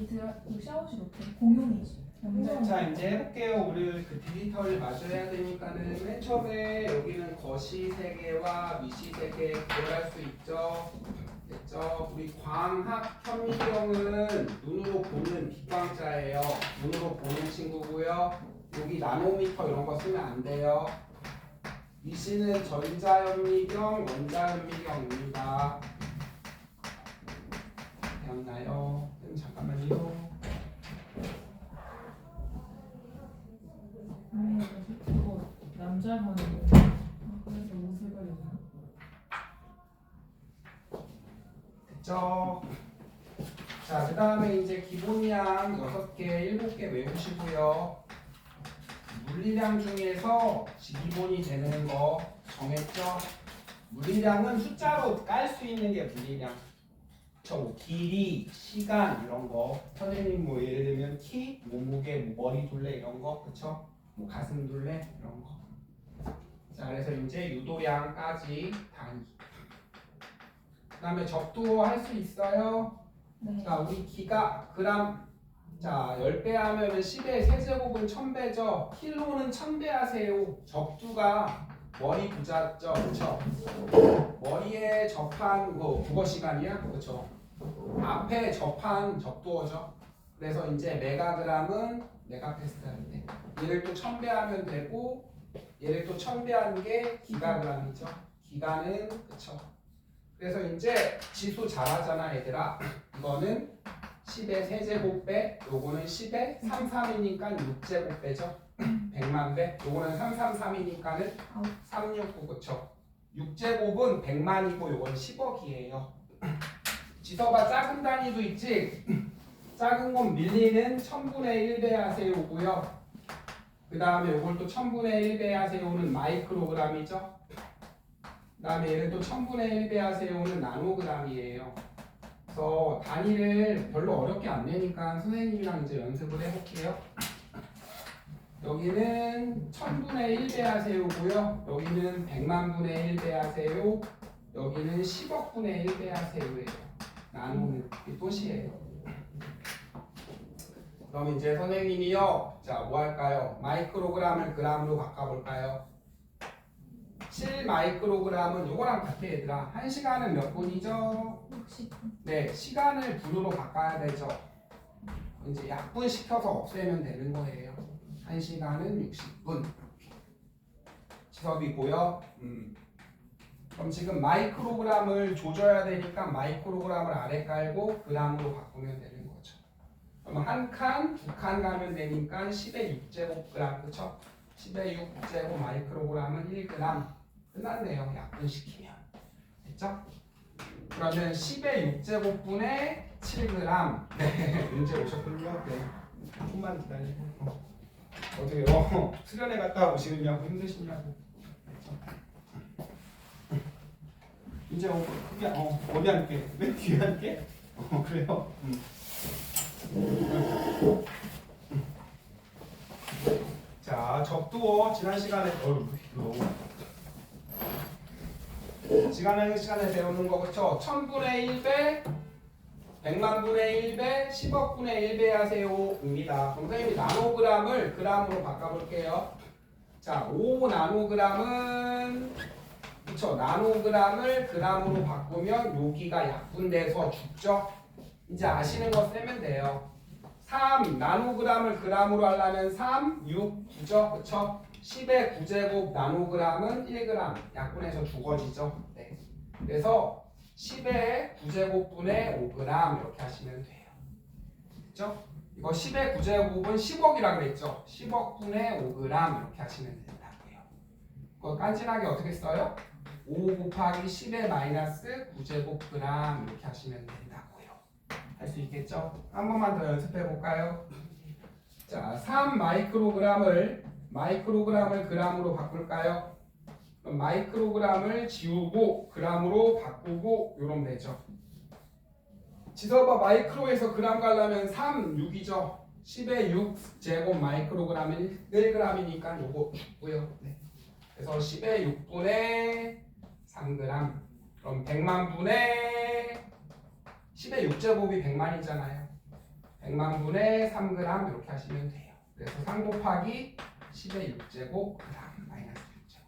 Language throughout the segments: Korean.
그 샤워실 어때? 공용이지. 자 이제 해볼게요. 우리 그 디지털 맞춰야 되니까는 맨 처음에 여기는 거시 세개와 미시 세개 구별할 수 있죠. 됐죠? 우리 광학 현미경은 눈으로 보는 빛광자예요. 눈으로 보는 친구고요. 여기 나노미터 이런 거 쓰면 안 돼요. 미시는 전자현미경, 원자현미경입니다. 되었나요? 잠깐만요. 그거 남자 하는 거. 그래서 옷을 가리나? 됐죠? 자, 그 다음에 이제 기본량 6개, 7개 외우시고요. 물리량 중에서 기본이 되는 거 정했죠? 물리량은 숫자로 깔 수 있는 게 물리량. 뭐 길이, 시간 이런 거. 선생님 뭐 예를 들면 키, 몸무게, 뭐 머리 둘레 이런 거, 그쵸? 뭐 가슴 둘레 이런 거. 자, 그래서 이제 유도량까지 단위. 그다음에 적도 할 수 있어요. 네. 자, 우리 기가 그람. 자, 10배 하면은 10의 세제곱은 1000배죠. 킬로는 1000배 하세요. 적두가 머리 부자죠. 그쵸? 머리에 접한 거 국어 시간이야. 그쵸? 앞에 접한 적도어죠. 그래서 이제 메가그램은 메가패스칼인데 얘를 또 1000배 하면 되고 얘를 또 1000배 하는 게 기가그램이죠. 기가는 그쵸? 그래서 이제 지수 잘하잖아 얘들아. 이거는 10의 세제곱배, 요거는 10의 33이니까 6제곱배죠. 100만배. 요거는 333이니까는 369, 그쵸? 6제곱은 100만이고 요거는 10억이에요. 지서가 작은 단위도 있지. 작은 건 밀리는 1000분의 1배 하세요고요. 그 다음에 요걸 또 1000분의 1배 하세요는 마이크로그램이죠. 그 다음에 얘는 또 1000분의 1배 하세요는 나노그램이에요. 그래서 단위를 별로 어렵게 안 내니까 선생님이랑 이제 연습을 해볼게요. 여기는 1000분의 1배 하세요고요. 여기는 100만분의 1배 하세요. 여기는 10억분의 1배 하세요예요. 나누는 뜻이에요. 그럼 이제 선생님이요. 자, 뭐 할까요? 마이크로그램을 그램으로 바꿔볼까요? 7마이크로그램은 요거랑 같아 얘들아. 1시간은 몇 분이죠? 60분. 네, 시간을 분으로 바꿔야 되죠. 이제 약분 시켜서 없애면 되는 거예요. 1시간은 60분. 지섭이고요. 그럼 지금 마이크로그램을 조져야 되니까 마이크로그램을 아래 깔고 그램으로 바꾸면 되는 거죠. 그럼 한 칸, 두 칸 가면 되니까 10의 6제곱그램, 그쵸? 10의 6제곱 마이크로그램은 1g. 끝났네요. 약분시키면. 됐죠? 그러면 10의 6제곱분의 7g. 네, 문제 오셨군요. 네. 조금만 기다리고. 어떻게요? 수련회 갔다 오시느냐고 힘드시냐고. 이제 그게 어디 할게? 왜 뒤에 할게? 그래요? 자, 적두어 지난 시간에 시간에 배우는 거 그쵸? 1000분의 1배, 100만분의 1배, 10억분의 1배 하세요입니다. 선생님이 나노그램을 그램으로 바꿔볼게요. 자, 5나노그램은 그쵸? 나노그램을 그램으로 바꾸면 여기가 약분돼서 죽죠? 이제 아시는 거 쓰면 돼요. 3나노그램을 그램으로 하려면 3, 6, 9죠? 그쵸? 10의 9제곱 나노그램은 1g 약분해서 죽어지죠. 네. 그래서 10의 9제곱분의 5g 이렇게 하시면 돼요. 그쵸? 이거 10의 9제곱은 10억이라 그랬죠? 10억분의 5g 이렇게 하시면 된다고요. 그거 깐진하게 어떻게 써요? 5 곱하기 10의 마이너스 9제곱g 이렇게 하시면 된다고요. 할 수 있겠죠? 한 번만 더 연습해 볼까요? 자, 3마이크로그램을 그램으로 바꿀까요? 그럼 마이크로그램을 지우고 그램으로 바꾸고 이러면 되죠. 지서봐 마이크로에서 그램 가려면 3, 6이죠. 10의 6제곱 마이크로그램은 1g이니까 요거 죽고요. 네. 그래서 10의 6분의 3g. 그럼 100만 분의 10의 6제곱이 100만이잖아요. 100만 분의 3g 이렇게 하시면 돼요. 그래서 3 곱하기 10의 6제곱 그다음 마이너스 6제곱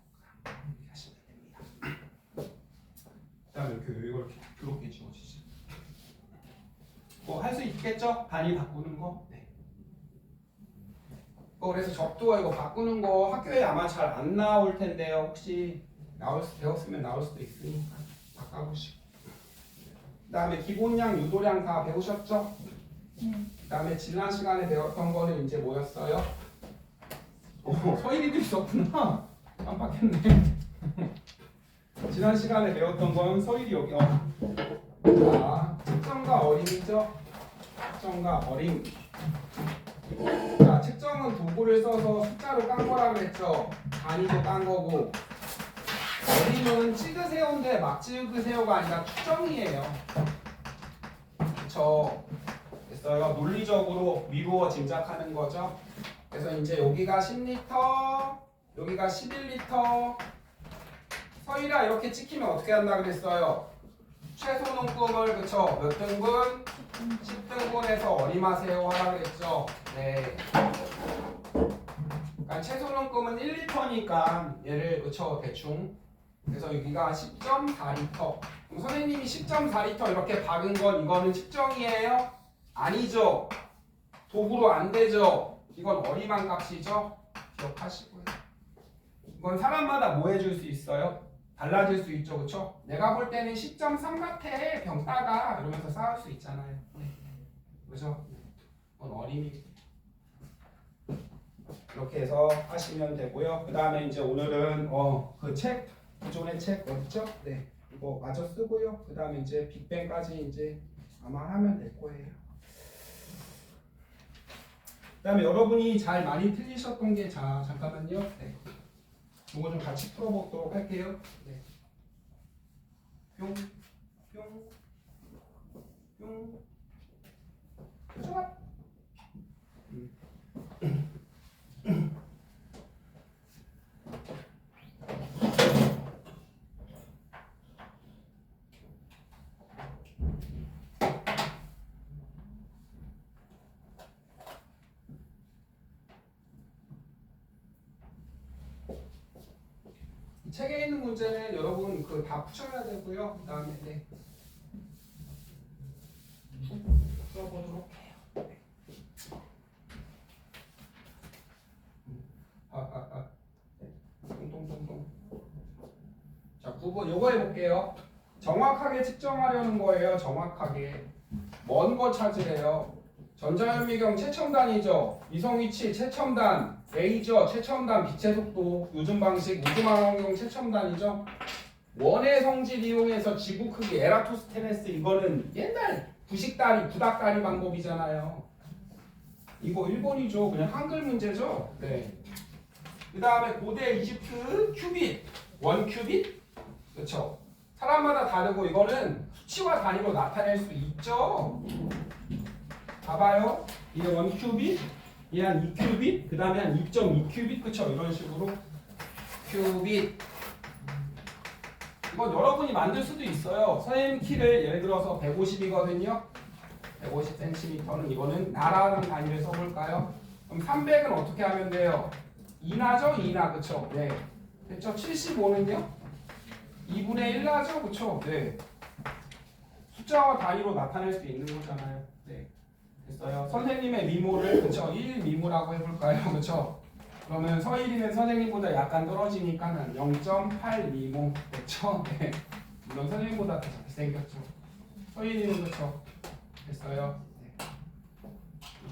이렇게 하시면 됩니다. 그다음에 이렇게 이렇게 지워지죠. 뭐 할 수 있겠죠? 단위 바꾸는 거. 네. 그래서 적도가 이거 바꾸는 거 학교에 아마 잘 안 나올 텐데요. 혹시 배웠으면 나올 수도 있으니까 바꿔보시고. 그다음에 기본량, 유도량 다 배우셨죠? 그다음에 지난 시간에 배웠던 거는 이제 뭐였어요? 서일이도 있었구나. 깜빡했네. 지난 시간에 배웠던 건 서일이 여기. 자, 측정과 어림이죠? 측정과 어림. 자, 측정은 도구를 써서 숫자로 깐 거라 그랬죠? 단위도 깐 거고. 어림은 찍으세요인데 막 찍으세요가 아니라 추정이에요. 그쵸? 됐어요. 논리적으로 미루어 짐작하는 거죠. 그래서 이제 여기가 10리터, 여기가 11리터. 서희라 이렇게 찍히면 어떻게 한다 그랬어요? 최소 눈금을 그쵸? 몇 등분? 10등분해서 어림하세요 하라 그랬죠. 네. 그러니까 최소 눈금은 1리터니까 얘를 그쵸? 대충. 그래서 여기가 10.4리터. 그럼 선생님이 10.4리터 이렇게 박은 건 이거는 측정이에요? 아니죠. 도구로 안 되죠. 이건 어림한 값이죠. 기억하시고요. 이건 사람마다 뭐 해줄 수 있어요? 달라질 수 있죠. 그쵸? 내가 볼 때는 10.3 같아. 병따가 이러면서 싸울 수 있잖아요. 그죠? 이건 어림이. 이렇게 해서 하시면 되고요. 그 다음에 이제 오늘은 그 책, 기존의 책 어딨죠? 네. 이거 마저 쓰고요. 그 다음에 이제 빅뱅까지 이제 아마 하면 될 거예요. 그 다음에 여러분이 잘 많이 틀리셨던 게 잠깐만요. 네. 이거 좀 같이 풀어보도록 할게요. 네. 뿅, 뿅, 뿅. 좋아. 책에 있는 문제는 여러분 그 다 푸셔야 되고요. 그 다음에 네. 풀어보도록 해요. 네. 똥똥똥똥. 자, 9번 요거 해볼게요. 정확하게 측정하려는 거예요. 정확하게. 먼 거 찾으래요. 전자현미경 최첨단이죠. 위성위치 최첨단. 레이저 최첨단. 빛의 속도. 요즘 방식. 우주망원경 최첨단이죠. 원의 성질 이용해서 지구 크기 에라토스테네스. 이거는 옛날 부식다리 부닥다리 방법이잖아요. 이거 일본이죠. 그냥 한글 문제죠. 네. 그 다음에 고대 이집트 큐빗. 원 큐빗. 그렇죠. 사람마다 다르고 이거는 수치와 단위로 나타낼 수 있죠. 봐봐요. 이게 1큐빗, 이게 한 2큐빗, 그 다음에 한 2.2큐빗, 그쵸? 이런 식으로 큐빗. 이건 여러분이 만들 수도 있어요. 선생님 키를 예를 들어서 150이거든요. 150cm는 이거는 나라는 단위를 써볼까요? 그럼 300은 어떻게 하면 돼요? 2나죠? 2나, 그쵸? 네. 됐죠? 75는요? 2분의 1 나죠? 그쵸? 네. 숫자와 단위로 나타낼 수 있는 거잖아요. 네. 됐어요. 선생님의 미모를 그쵸? 1 미모라고 해볼까요? 그쵸? 그러면 서일이는 선생님보다 약간 떨어지니까 0.8 미모. 됐죠? 네. 물론 선생님보다 더 잘생겼죠. 서일이는 그쵸? 됐어요. 네.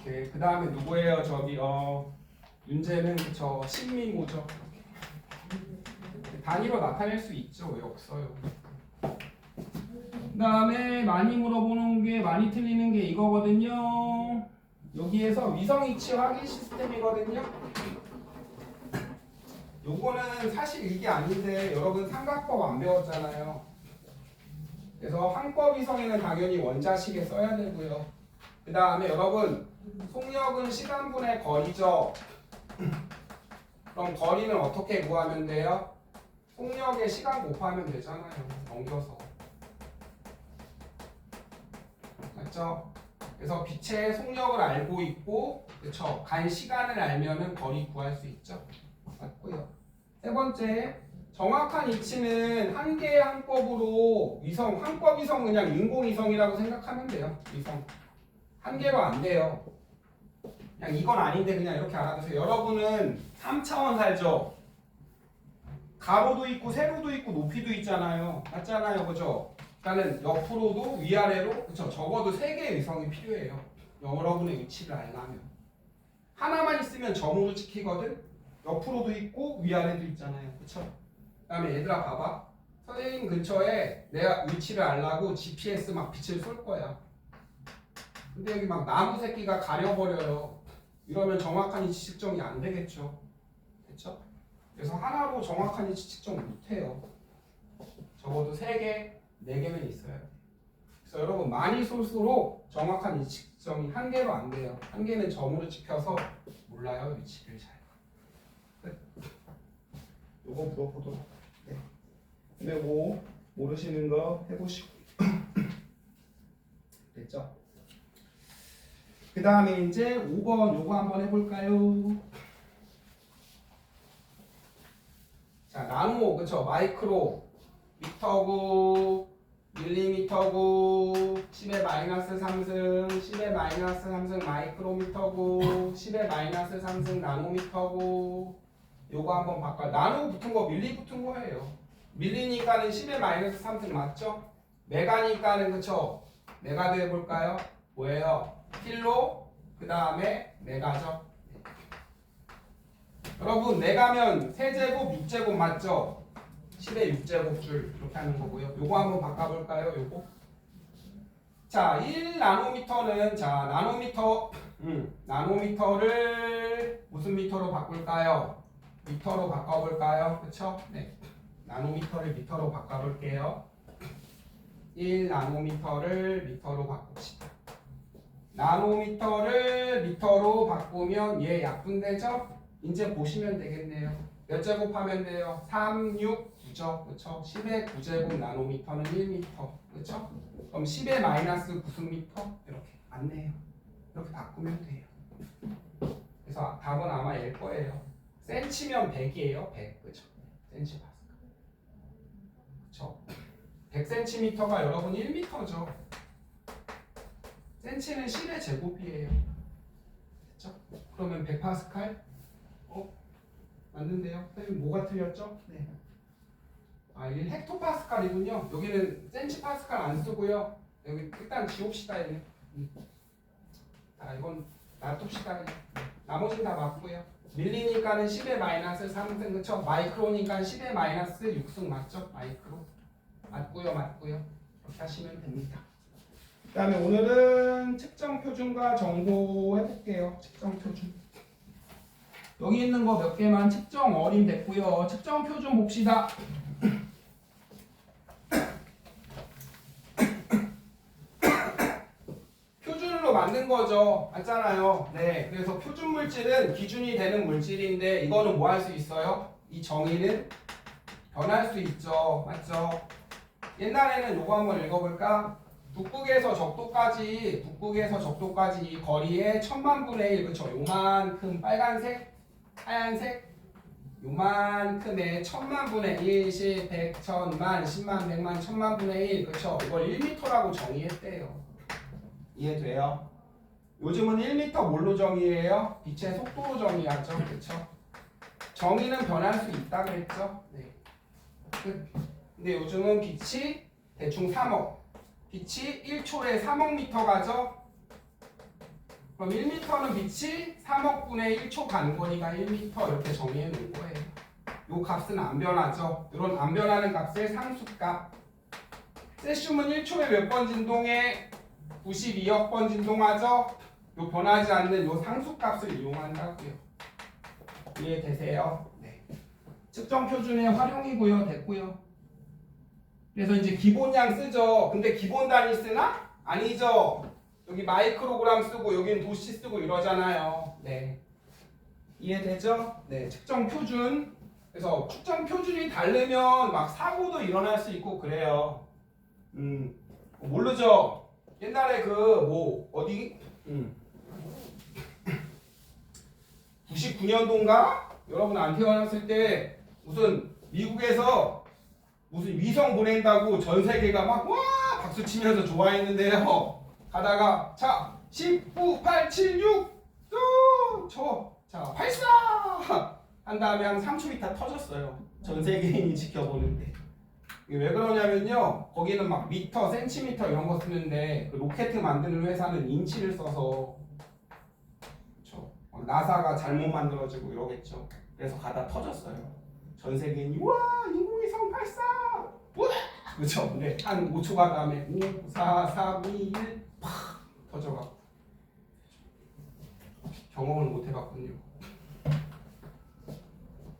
이렇게. 그 다음에 누구예요? 저기 윤재는 그쵸? 10미모죠. 단위로 나타낼 수 있죠. 왜 없어요? 그 다음에 많이 물어보는 게 많이 틀리는 게 이거거든요. 여기에서 위성위치 확인 시스템이거든요. 요거는 사실 이게 아닌데 여러분 삼각법 안 배웠잖아요. 그래서 항법 위성에는 당연히 원자식에 써야 되고요. 그 다음에 여러분 속력은 시간분의 거리죠. 그럼 거리는 어떻게 구하면 돼요? 속력에 시간 곱하면 되잖아요. 넘겨서. 맞죠? 그래서 빛의 속력을 알고 있고, 그쵸? 간 시간을 알면은 거리 구할 수 있죠. 맞고요. 세 번째, 정확한 위치는 한 개의 항법으로 위성, 항법 위성 그냥 인공 위성이라고 생각하면 돼요. 위성. 한 개로 안 돼요. 그냥 이건 아닌데 그냥 이렇게 알아두세요. 여러분은 3차원 살죠? 가로도 있고 세로도 있고 높이도 있잖아요. 맞잖아요. 그죠? 그러니까는 옆으로도 위아래로 그쵸? 적어도 3개의 위성이 필요해요. 여러분의 위치를 알려면. 하나만 있으면 점으로 찍히거든? 옆으로도 있고 위아래도 있잖아요. 그쵸? 그 다음에 얘들아 봐봐. 선생님 근처에 내가 위치를 알려고 GPS 막 빛을 쏠 거야. 근데 여기 막 나무 새끼가 가려버려요. 이러면 정확한 위치 측정이 안 되겠죠. 그쵸? 그래서 하나로 정확한 위치 측정 못해요. 적어도 3개, 4개는 있어야 돼. 그래서 여러분 많이 쏠수록 정확한 위치 측정이 한 개로 안 돼요. 한 개는 점으로 찍혀서 몰라요 위치를 잘. 요거 물어보도록. 네. 근데 뭐 모르시는 거 해보시고. 됐죠? 그 다음에 이제 5번 요거 한번 해볼까요? 자, 나노, 그쵸? 마이크로, 미터구, 밀리미터구, 10의 마이너스 3승, 10의 마이너스 3승 마이크로미터구, 10의 마이너스 3승 나노미터구. 요거 한번 바꿔요. 나노 붙은 거, 밀리 붙은 거예요. 밀리니까는 10의 마이너스 3승 맞죠? 메가니까는 그쵸? 메가도 해볼까요? 뭐예요? 킬로, 그 다음에 메가죠. 여러분 메가면 세제곱, 6제곱 맞죠? 10의 6제곱줄 이렇게 하는 거고요. 요거 한번 바꿔볼까요? 요거. 자, 1나노미터는 자 나노미터를 무슨 미터로 바꿀까요? 미터로 바꿔볼까요? 그쵸? 네. 나노미터를 미터로 바꿔볼게요. 1나노미터를 미터로 바꿉시다. 나노미터를 미터로 바꾸면 얘 약분되죠? 이제 보시면 되겠네요. 몇 제곱하면 돼요? 3, 6, 9죠. 그쵸? 10의 9제곱 나노미터는 1미터. 그쵸? 그럼 10의 마이너스 무슨 미터? 이렇게 맞네요. 이렇게 바꾸면 돼요. 그래서 답은 아마 얘일 거예요. 센치면 100이에요. 100. 그쵸? 센치 파스칼. 그쵸? 100cm가 여러분 1m죠. 센치는 10의 제곱이에요. 됐죠? 그러면 100파스칼? 맞는데요? 선생님 뭐가 틀렸죠? 네. 아, 이게 헥토파스칼이군요. 여기는 센치파스칼 안 쓰고요. 여기 일단 지웁시다. 얘는. 자, 이건 놔둡시다. 나머지는 다 맞고요. 밀리니까는 10의 마이너스 3승, 그쵸? 마이크로니까 10의 마이너스 6승 맞죠? 마이크로. 맞고요, 맞고요. 이렇게 하시면 됩니다. 그 다음에 오늘은 측정 표준과 정보 해볼게요. 측정 표준. 여기 있는 거 몇 개만 측정 어림 됐고요. 측정 표준 봅시다. 표준으로 만든 거죠. 맞잖아요. 네. 그래서 표준 물질은 기준이 되는 물질인데 이거는 뭐 할 수 있어요? 이 정의는 변할 수 있죠. 맞죠? 옛날에는 요거 한번 읽어볼까? 북극에서 적도까지 이 거리의 1000만분의 1, 그쵸? 요만큼 빨간색, 하얀색, 요만큼의 1000만분의 1, 10, 100, 1000만, 10만, 100만, 1000만분의 1, 그쵸? 이걸 1m라고 정의했대요. 이해돼요? 요즘은 1m 뭘로 정의해요? 빛의 속도로 정의하죠. 그쵸? 정의는 변할 수 있다 그랬죠? 네. 근데 요즘은 빛이 대충 3억. 빛이 1초에 3억 미터 가죠? 그럼 1m는 빛이 3억 분의 1초 가는 거니까 1m 이렇게 정의해 놓은 거예요. 요 값은 안 변하죠? 이런 안 변하는 값의 상수값. 세슘은 1초에 몇 번 진동해? 92억 번 진동하죠? 요 변하지 않는 요 상수값을 이용한다고요. 이해되세요? 네. 측정 표준의 활용이고요. 됐고요. 그래서 이제 기본량 쓰죠. 근데 기본 단위 쓰나? 아니죠. 여기 마이크로그램 쓰고 여기는 도시 쓰고 이러잖아요. 네. 이해되죠? 네. 측정 표준. 그래서 측정 표준이 다르면 막 사고도 일어날 수 있고 그래요. 모르죠? 옛날에 그 뭐 어디 99년도인가 여러분 안 태어났을 때 무슨 미국에서 무슨 위성 보낸다고 전 세계가 막 와 박수 치면서 좋아했는데요. 가다가 자 10, 9, 8, 7, 6 자 발사 한 다음에 한 3초 있다 터졌어요. 전 세계인이 지켜보는데. 이게 왜 그러냐면요. 거기는 막 미터, 센티미터 이런 거 쓰는데 그 로켓 만드는 회사는 인치를 써서 그렇죠. 나사가 잘못 만들어지고 이러겠죠. 그래서 가다 터졌어요. 전 세계인이 와 인공위성 발사 우와 그렇죠. 근데 한 5초가 다음에 5, 4, 3, 2, 1 팍 터져가. 경험을 못 해봤군요.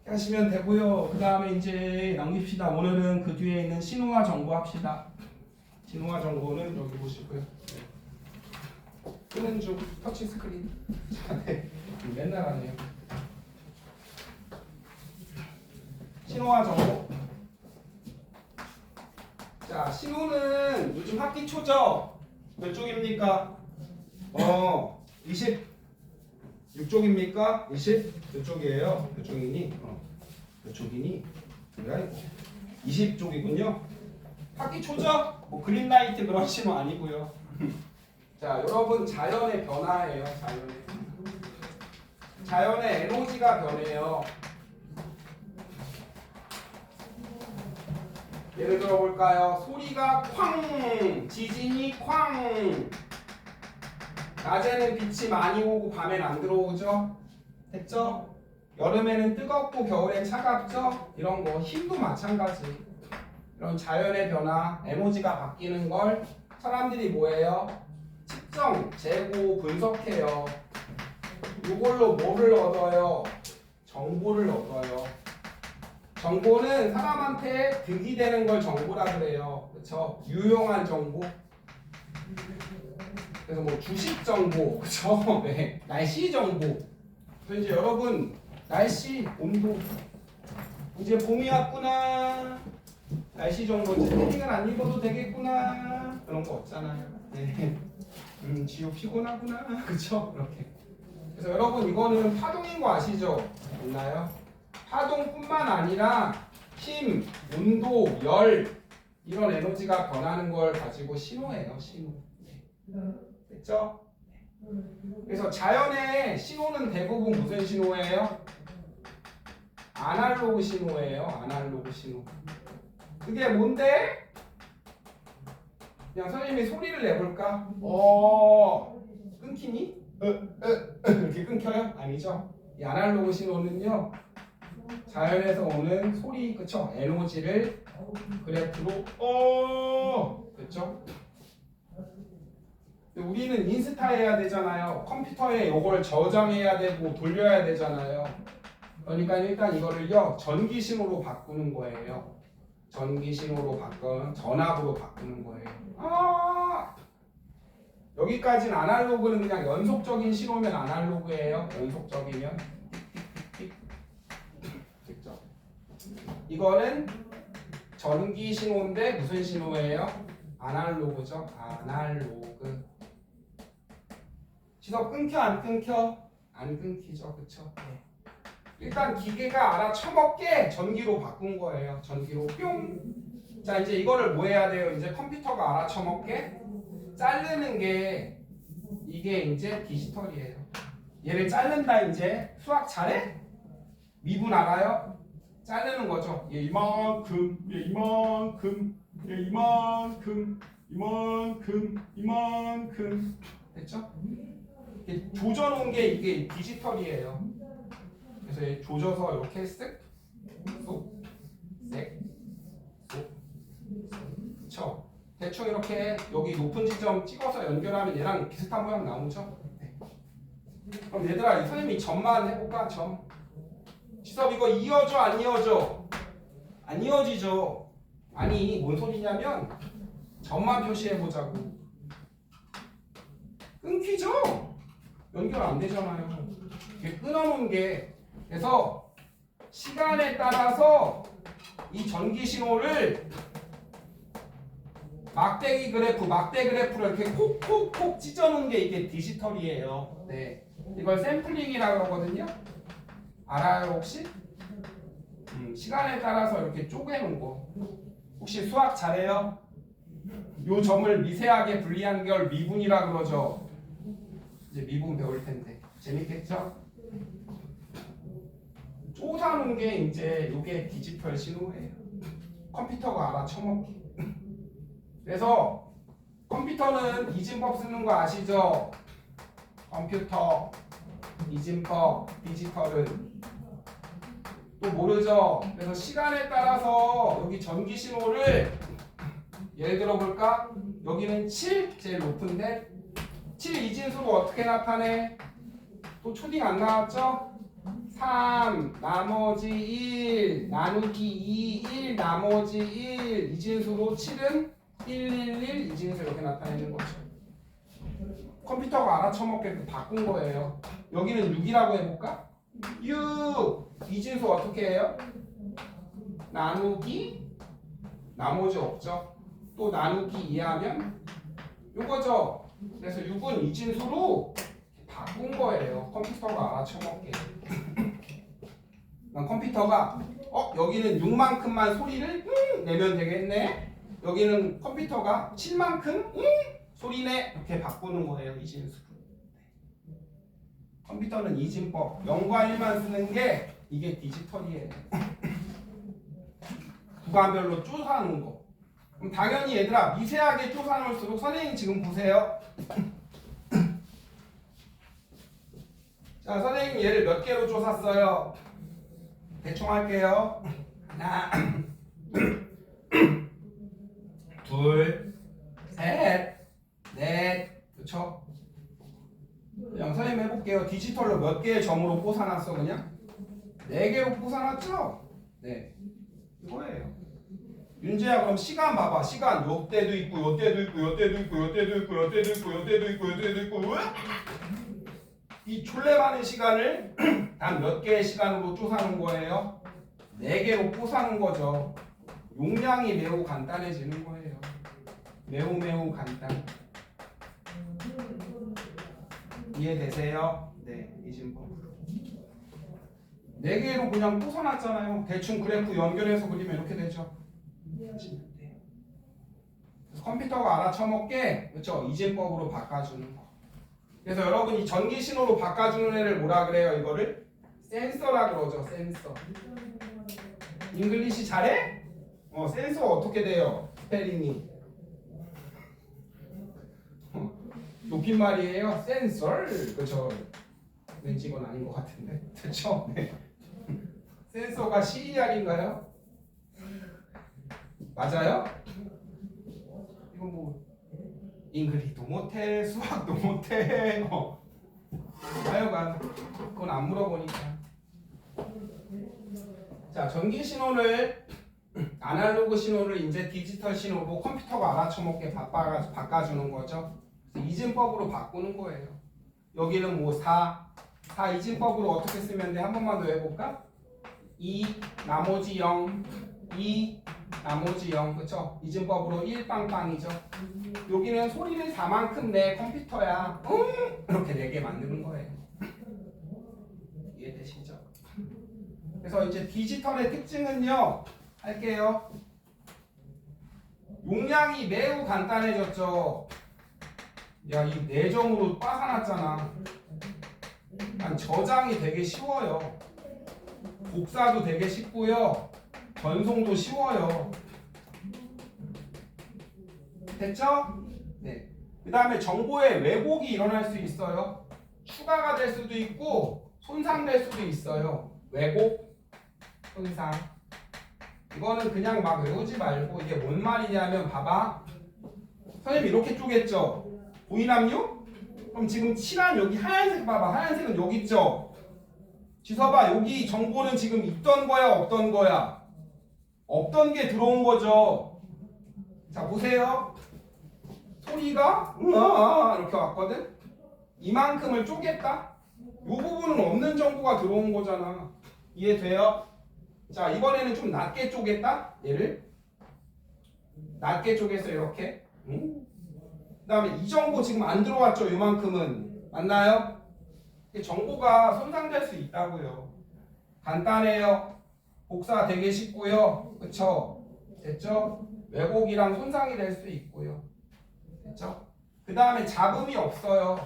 하시면 되고요. 그 다음에 이제 넘깁시다. 오늘은 그 뒤에 있는 신호와 정보 합시다. 신호와 정보는 여기 보시고요. 네. 끄는 중 터치 스크린. 자, 네. 맨날 하네요. 신호와 정보. 자, 신호는 요즘 학기 초죠? 몇 쪽입니까? 26쪽입니까? 20? 몇 쪽이에요? 몇 쪽이니? 몇 쪽이니? 그래? 20쪽이군요. 학기 초죠? 뭐 그린라이트 그런 신호 아니고요. 자, 여러분 자연의 변화예요. 자연의 에너지가 변해요. 예를 들어 볼까요? 소리가 쾅, 지진이 쾅. 낮에는 빛이 많이 오고 밤엔 안 들어오죠? 됐죠? 여름에는 뜨겁고 겨울엔 차갑죠? 이런 거 힘도 마찬가지. 이런 자연의 변화, 에너지가 바뀌는 걸 사람들이 뭐예요? 측정, 재고, 분석해요. 이걸로 뭐를 얻어요? 정보를 얻어요. 정보는 사람한테 득이 되는 걸 정보라 그래요. 그렇죠? 유용한 정보. 그래서 뭐 주식 정보, 그렇죠? 네. 날씨 정보. 그래서 이제 여러분 날씨, 온도. 이제 봄이 왔구나. 날씨 정보 이제 패딩을 안 입어도 되겠구나. 그런 거 없잖아요. 네. 지호 피곤하구나. 그렇죠? 이렇게. 그래서 여러분 이거는 파동인 거 아시죠? 있나요? 파동뿐만 아니라 힘, 온도, 열 이런 에너지가 변하는 걸 가지고 신호예요. 신호. 됐죠? 그래서 자연의 신호는 대부분 무슨 신호예요? 아날로그 신호예요. 아날로그 신호. 그게 뭔데? 그냥 선생님이 소리를 내볼까? 끊기니? 이렇게 끊겨요? 아니죠? 이 아날로그 신호는요 자연에서 오는 소리, 그쵸? 에너지를 그래프로 그쵸? 우리는 인스타 해야 되잖아요. 컴퓨터에 이걸 저장해야 되고 돌려야 되잖아요. 그러니까 일단 이거를요 전기 신호로 바꾸는 거예요. 전기 신호로 바꾸는 전압으로 바꾸는 거예요. 여기까지는 아날로그는 그냥 연속적인 신호면 아날로그예요. 연속적이면 됐죠? 이거는 전기 신호인데 무슨 신호예요? 아날로그죠. 아날로그. 지석 끊겨 안 끊겨? 안 끊기죠. 그쵸? 네. 일단 기계가 알아쳐먹게 전기로 바꾼 거예요. 전기로 뿅. 자 이제 이거를 뭐 해야 돼요? 이제 컴퓨터가 알아쳐먹게 자르는 게 이게 이제 디지털이에요. 얘를 자른다 이제 수학 잘해? 미분 알아요? 자르는 거죠. 얘 이만큼, 얘 이만큼, 얘 이만큼, 이만큼 됐죠? 조져놓은 게 이게 디지털이에요. 그래서 얘 조져서 이렇게 쓱, 쏙, 색, 쏙, 그쵸? 대충 이렇게 여기 높은 지점 찍어서 연결하면 얘랑 비슷한 모양 나오죠? 네. 그럼 얘들아, 선생님이 점만 해볼까? 점. 지섭 이거 이어져 안 이어져? 안 이어지죠? 아니 뭔 소리냐면 점만 표시해보자고. 끊기죠? 연결 안 되잖아요. 이게 끊어놓은 게. 그래서 시간에 따라서 이 전기 신호를 막대기 그래프, 막대 그래프를 이렇게 콕콕콕 찢어놓은 게 이게 디지털이에요. 네, 이걸 샘플링이라고 하거든요. 알아요 혹시? 시간에 따라서 이렇게 쪼개놓은 거. 혹시 수학 잘해요? 요 점을 미세하게 분리한 걸 미분이라 그러죠. 이제 미분 배울 텐데 재밌겠죠? 쪼사놓은 게 이제 요게 디지털 신호예요. 컴퓨터가 알아쳐먹기. 그래서 컴퓨터는 이진법 쓰는 거 아시죠? 컴퓨터, 이진법, 디지털은 또 모르죠? 그래서 시간에 따라서 여기 전기 신호를 예를 들어 볼까? 여기는 7 제일 높은데 7 이진수로 어떻게 나타내? 또 초딩 안 나왔죠? 3 나머지 1 나누기 2 1 나머지 1 이진수로 7은 111 이진수 이렇게 나타내는 거죠. 컴퓨터가 알아쳐먹게 바꾼 거예요. 여기는 6이라고 해볼까? 6 이진수 어떻게 해요? 나누기 나머지 없죠. 또 나누기 2하면 요거죠. 그래서 6은 이진수로 바꾼 거예요. 컴퓨터가 알아쳐먹게. 컴퓨터가 여기는 6만큼만 소리를 내면 되겠네. 여기는 컴퓨터가 7만큼 소리내 이렇게 바꾸는 거예요. 이진수로. 컴퓨터는 이진법 0과 1만 쓰는 게 이게 디지털이에요. 구간별로 쪼사하는 거. 그럼 당연히 얘들아 미세하게 쪼사놓을수록 선생님 지금 보세요. 자 선생님 얘를 몇 개로 쪼샀어요? 대충 할게요. 하나 둘 셋 넷 그쵸? 그냥 선생님 해볼게요. 디지털로 몇 개의 점으로 꽂아놨어 그냥? 4개로 꽂아놨죠? 네 이거예요. 윤재야 그럼 시간 봐봐. 시간 요때도 있고 요때도 있고 요때도 있고 요때도 있고 요때도 있고 요때도 있고 요때도 있고 이 졸래 많은 시간을 단 몇 개의 시간으로 쪼사는 거예요? 4개로 꽂아놓은 거죠. 용량이 매우 간단해지는 거예요. 매우 간단. 이해되세요? 네, 이진법. 4개로 그냥 꽂아놨잖아요. 대충 그래프 연결해서 그리면 이렇게 되죠. 컴퓨터가 알아쳐먹게 그렇죠? 이진법으로 바꿔주는 거. 그래서 여러분 이 전기 신호로 바꿔주는 애를 뭐라 그래요? 이거를 센서라 그러죠. 센서. 잉글리시 잘해? 센서 어떻게 돼요? 스펠링이 높임말이에요. 센서. 그렇죠. 왠지 이건 아닌 것 같은데. 그렇죠? 네. 센서가 CER인가요? 맞아요? 이건 뭐 잉글리도 못해 수학도 못해 하여간 그건 안 물어보니까. 자 전기 신호를 아날로그 신호를 이제 디지털 신호로 컴퓨터가 알아쳐먹게 바꿔주는 거죠. 그래서 이진법으로 바꾸는 거예요. 여기는 뭐 4 이진법으로 어떻게 쓰면 돼? 한 번만 더 해볼까? 2 나머지 0 2 나머지 0 그쵸? 이진법으로 1 빵빵이죠. 여기는 소리를 4만큼 내 컴퓨터야. 이렇게 4개 만드는 거예요. 이해되시죠? 그래서 이제 디지털의 특징은요. 할게요. 용량이 매우 간단해졌죠. 야, 이 4점으로 빠사놨잖아. 저장이 되게 쉬워요. 복사도 되게 쉽고요. 전송도 쉬워요. 됐죠? 네. 그 다음에 정보의 왜곡이 일어날 수 있어요. 추가가 될 수도 있고 손상될 수도 있어요. 왜곡, 손상. 이거는 그냥 막 외우지 말고 이게 뭔 말이냐면 봐봐. 선생님 이렇게 쪼갰죠? 보이남요? 그럼 지금 칠한 여기 하얀색 봐봐. 하얀색은 여기 있죠? 지서봐. 여기 정보는 지금 있던 거야 없던 거야? 없던 게 들어온 거죠. 자 보세요. 소리가 이렇게 왔거든. 이만큼을 쪼갰다. 이 부분은 없는 정보가 들어온 거잖아. 이해돼요? 자 이번에는 좀 낮게 쪼갰다. 얘를 낮게 쪼개서 이렇게 그다음에 이 정보 지금 안 들어왔죠? 요만큼은 맞나요? 정보가 손상될 수 있다고요. 간단해요. 복사 되게 쉽고요. 그쵸? 됐죠? 왜곡이랑 손상이 될 수 있고요. 됐죠? 그 다음에 잡음이 없어요.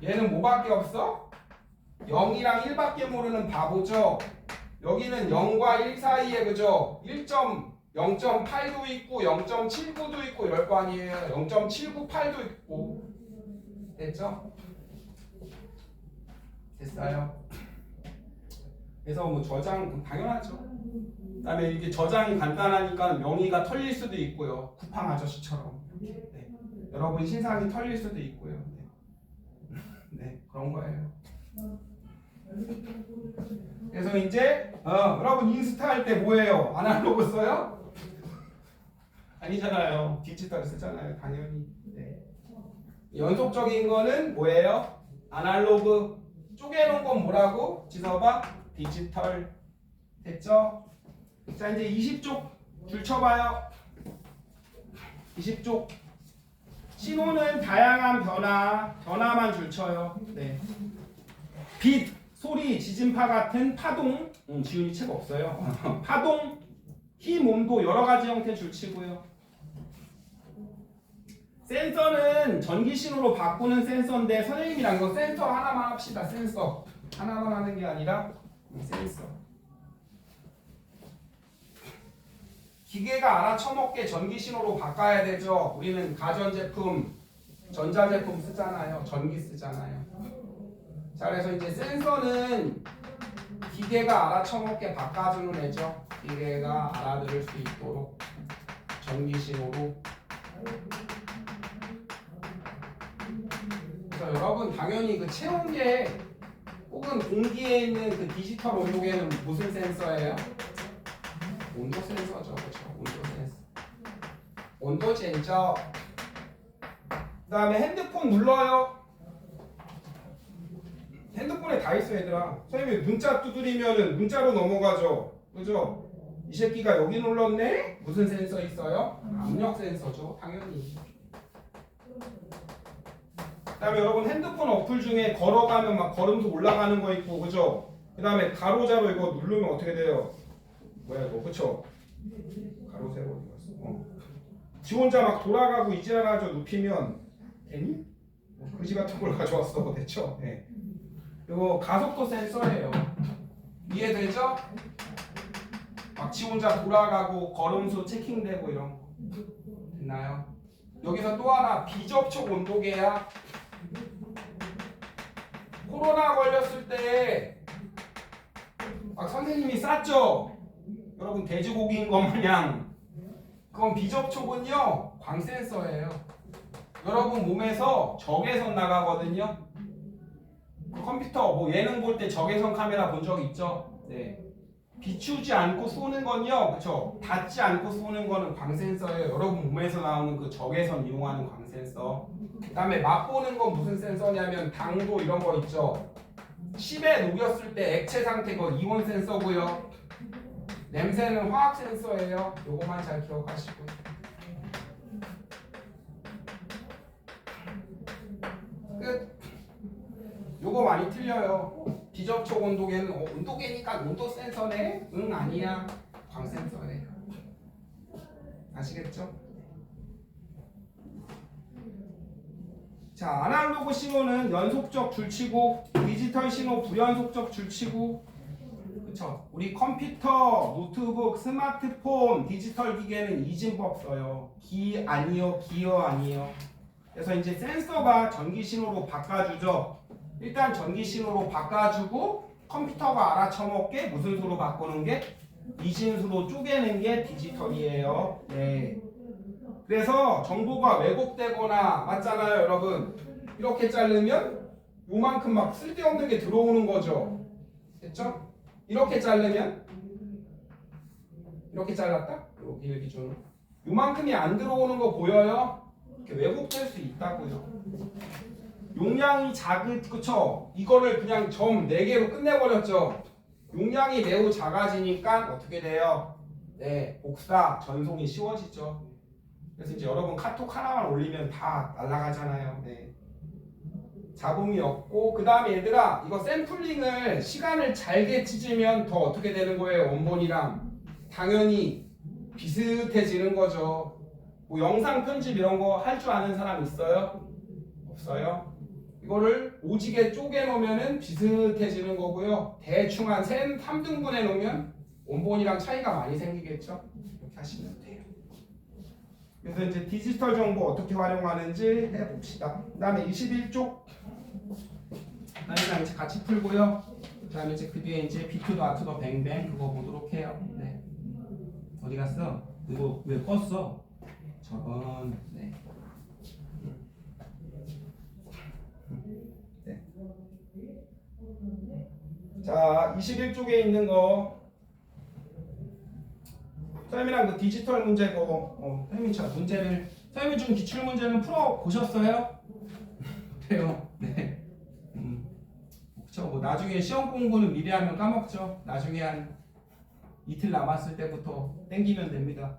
얘는 뭐밖에 없어? 0이랑 1밖에 모르는 바보죠. 여기는 0과 1 사이에 그죠? 0.8도 있고 0.79도 있고 이럴 거 아니에요. 0.798도 있고. 됐죠? 됐어요. 그래서 뭐 저장 당연하죠. 그다음에 이게 저장이 간단하니까 명의가 털릴 수도 있고요. 쿠팡 아저씨처럼. 네. 여러분 신상이 털릴 수도 있고요. 네. 네, 그런 거예요. 그래서 이제 여러분 인스타 할 때 뭐예요? 아날로그 써요? 아니잖아요. 디지털 쓰잖아요. 당연히. 네. 연속적인 거는 뭐예요? 아날로그. 쪼개놓은 건 뭐라고? 지서봐. 디지털. 됐죠? 자 이제 20쪽 줄 쳐봐요. 20쪽. 신호는 다양한 변화만 줄 쳐요. 네. 빛, 소리, 지진파 같은 파동. 지훈이 책 없어요. 파동, 힘, 온도 여러 가지 형태 줄 치고요. 센서는 전기 신호로 바꾸는 센서인데 선생님이랑 이거 센서 하나만 합시다. 센서 하나만 하는 게 아니라 센서. 기계가 알아쳐먹게 전기 신호로 바꿔야 되죠. 우리는 가전제품, 전자제품 쓰잖아요. 전기 쓰잖아요. 자, 그래서 이제 센서는 기계가 알아쳐먹게 바꿔주는 애죠. 기계가 알아들을 수 있도록 전기 신호로. 그래서 여러분 당연히 그 체온계 혹은 공기에 있는 그 디지털 온도계는 무슨 센서예요? 온도 센서죠. 그렇죠? 온도 센서. 온도 센서. 그 다음에 핸드폰 눌러요. 핸드폰에 다 있어 얘들아. 선생님이 문자 두드리면은 문자로 넘어가죠. 그죠? 이 새끼가 여기 눌렀네? 무슨 센서 있어요? 압력 센서죠. 당연히. 그 다음에 여러분 핸드폰 어플 중에 걸어가면 막 걸음수 올라가는 거 있고 그죠? 그 다음에 가로자로 이거 누르면 어떻게 돼요? 뭐야 이거 그쵸? 가로 세로 어디 갔어? 지 혼자 막 돌아가고 이지랄하죠. 눕히면 되니? 그지 같은 걸 가져왔어. 됐죠? 네. 이거 가속도 센서예요. 이해되죠? 막 지 혼자 돌아가고 걸음수 체킹되고 이런 거 됐나요? 여기서 또 하나 비접촉 온도계야. 코로나 걸렸을 때 막 선생님이 쌌죠? 여러분 돼지고기인 것 마냥 그건 비접촉은요 광센서예요. 여러분 몸에서 적외선 나가거든요. 그 컴퓨터 뭐 예능 볼 때 적외선 카메라 본 적 있죠? 네. 비추지 않고 쏘는 건요, 그쵸? 닿지 않고 쏘는 거는 광센서예요. 여러분 몸에서 나오는 그 적외선 이용하는 광센서. 그 다음에 맛보는 건 무슨 센서냐면 당도 이런 거 있죠? 10에 녹였을 때 액체 상태 거 이온 센서고요. 냄새는 화학 센서예요. 요거만 잘 기억하시고. 끝. 요거 많이 틀려요. 비접촉 온도계는 온도계니까 온도 센서네? 응 아니야. 광 센서네. 아시겠죠? 자, 아날로그 신호는 연속적 줄치고 디지털 신호 불연속적 줄치고 그쵸? 우리 컴퓨터, 노트북, 스마트폰, 디지털 기계는 이진법 써요. 기 아니요, 기어 아니요. 그래서 이제 센서가 전기 신호로 바꿔주죠. 일단 전기 신호로 바꿔주고 컴퓨터가 알아쳐먹게 무슨 수로 바꾸는 게? 이진수로 쪼개는 게 디지털이에요. 네. 그래서 정보가 왜곡되거나 맞잖아요, 여러분. 이렇게 자르면 요만큼 막 쓸데없는 게 들어오는 거죠. 됐죠? 이렇게 자르면 이렇게 잘랐다? 여기 기준으로 요만큼이 안 들어오는 거 보여요? 이렇게 왜곡될 수 있다고요. 용량이 그쵸? 이거를 그냥 점 4개로 끝내버렸죠. 용량이 매우 작아지니까 어떻게 돼요? 네, 복사, 전송이 쉬워지죠. 그래서 이제 여러분 카톡 하나만 올리면 다 날아가잖아요. 네. 잡음이 없고 그 다음에 얘들아 이거 샘플링을 시간을 잘게 찢으면 더 어떻게 되는 거예요? 원본이랑 당연히 비슷해지는 거죠. 뭐 영상 편집 이런 거 할 줄 아는 사람 있어요? 없어요? 이거를 오지게 쪼개 놓으면은 비슷해지는 거고요. 대충 한 3등분해 놓으면 원본이랑 차이가 많이 생기겠죠? 이렇게 하시면 돼요. 그래서 이제 디지털 정보 어떻게 활용하는지 해봅시다. 그 다음에 21쪽 이제 같이 풀고요. 그 다음에 이제 그 뒤에 이제 비투더 아투더 뱅뱅 그거 보도록 해요. 네. 어디 갔어? 이거 왜 껐어? 저번 네. 네. 자 21쪽에 있는 거 선생님이랑 그 디지털 문제고 선생님이 저 문제를 선생님이 준 기출 문제는 풀어 보셨어요? 그래요. 네. 그렇죠. 뭐 나중에 시험 공부는 미리 하면 까먹죠. 나중에 한 이틀 남았을 때부터 땡기면 됩니다.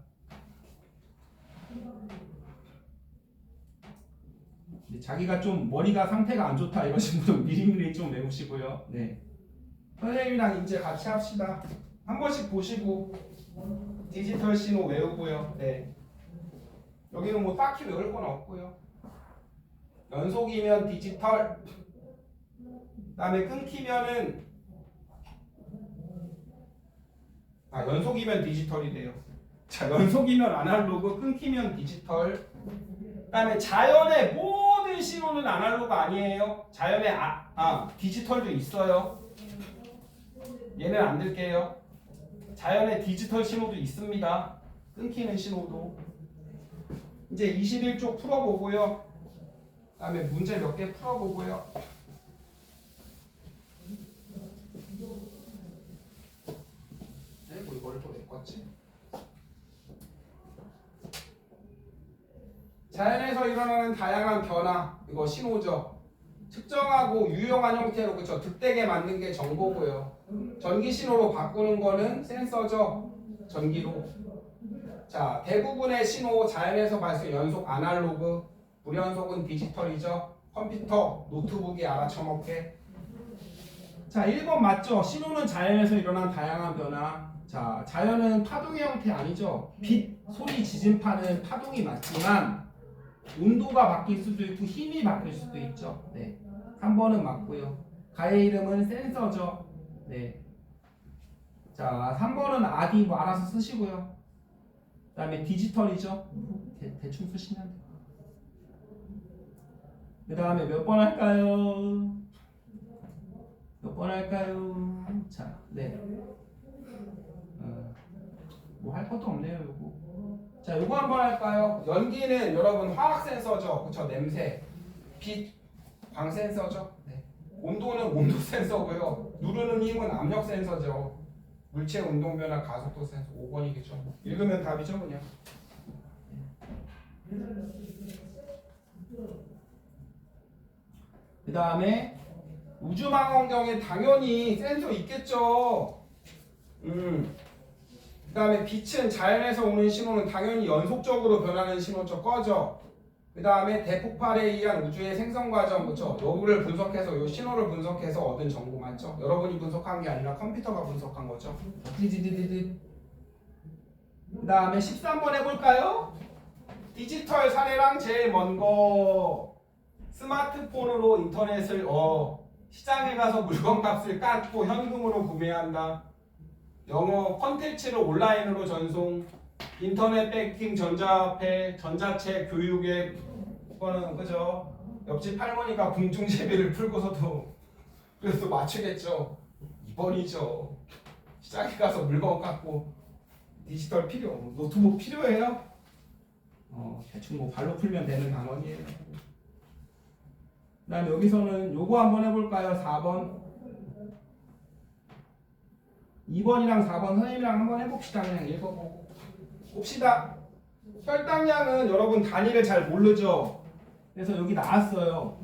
자기가 좀 머리가 상태가 안 좋다 이러신 분은 미리미리 좀 외우시고요. 네. 선생님이랑 이제 같이 합시다. 한 번씩 보시고 디지털 신호 외우고요. 네. 여기는 뭐 딱히 외울 건 없고요. 연속이면 디지털. 그다음에 끊기면은 연속이면 디지털이래요. 자, 연속이면 아날로그, 끊기면 디지털. 그다음에 자연의 모든 신호는 아날로그 아니에요. 자연의 디지털도 있어요. 얘는 안 들게요. 자연의 디지털 신호도 있습니다. 끊기는 신호도. 이제 21쪽 풀어보고요. 그다음에 문제 몇 개 풀어보고요. 뭐 이거를 또 메꿨지? 자연에서 일어나는 다양한 변화, 이거 신호죠. 측정하고 유용한 형태로 그쵸? 득대게 만든 게 정보고요. 전기 신호로 바꾸는 거는 센서죠. 전기로. 자, 대부분의 신호 자연에서 발생 연속 아날로그, 불연속은 디지털이죠. 컴퓨터, 노트북이 알아쳐먹게. 자, 1번 맞죠? 신호는 자연에서 일어난 다양한 변화. 자, 자연은 파동의 형태 아니죠. 빛, 소리, 지진파는 파동이 맞지만 온도가 바뀔 수도 있고 힘이 바뀔 수도 있죠. 네. 3번은 맞고요. 가의 이름은 센서죠. 네. 자, 3번은 아디 뭐 알아서 쓰시고요. 그 다음에 디지털이죠. 대충 쓰시면 돼요. 그 다음에 몇 번 할까요? 몇 번 할까요? 자, 네. 뭐 할 것도 없네요, 요거. 자, 요거 한번 할까요? 연기는 여러분 화학 센서죠. 그쵸? 냄새, 빛, 광 센서죠. 네. 온도는 온도 센서고요. 누르는 힘은 압력 센서죠. 물체 운동 변화 가속도 센서 5번이겠죠. 읽으면 답이죠, 그냥. 그 다음에 우주망원경에 당연히 센서 있겠죠. 그 다음에 빛은 자연에서 오는 신호는 당연히 연속적으로 변하는 신호죠. 꺼져. 그 다음에 대폭발에 의한 우주의 생성 과정, 그렇죠? 여기를 분석해서 이 신호를 분석해서 얻은 정보 맞죠? 여러분이 분석한 게 아니라 컴퓨터가 분석한 거죠. 그 다음에 13번 해볼까요? 디지털 사례랑 제일 먼 거 스마트폰으로 인터넷을 시장에 가서 물건값을 깎고 현금으로 구매한다. 영어 컨텐츠를 온라인으로 전송, 인터넷 뱅킹, 전자화폐, 전자책, 교육에 그거는 그죠? 옆집 할머니가 궁중제비를 풀고서도 그래서 맞추겠죠. 2번이죠. 시장에 가서 물건 깎고 디지털 노트북 필요해요? 대충 뭐 발로 풀면 되는 단원이에요. 그 다음에 여기서는 요거 한번 해볼까요? 4번 2번이랑 4번 선생님이랑 한번 해봅시다. 그냥 읽어보고 봅시다. 혈당량은 여러분 단위를 잘 모르죠? 그래서 여기 나왔어요.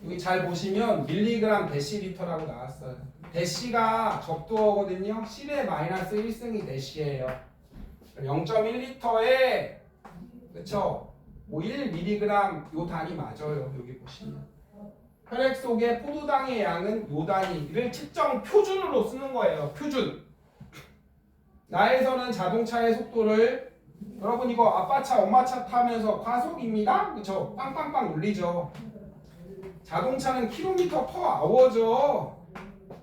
여기 잘 보시면 밀리그램 데시리터라고 나왔어요. 데시가 적도어거든요. 10의 마이너스 1승이 데시예요. 0.1리터에 그쵸? 뭐 1mg 요 단위 맞아요. 여기 보시면 혈액 속의 포도당의 양은 요 단위를 측정 표준으로 쓰는 거예요. 표준. 나에서는 자동차의 속도를 여러분 이거 아빠 차 엄마 차 타면서 과속입니다. 그쵸? 빵빵빵 울리죠. 자동차는 킬로미터 퍼 아워죠.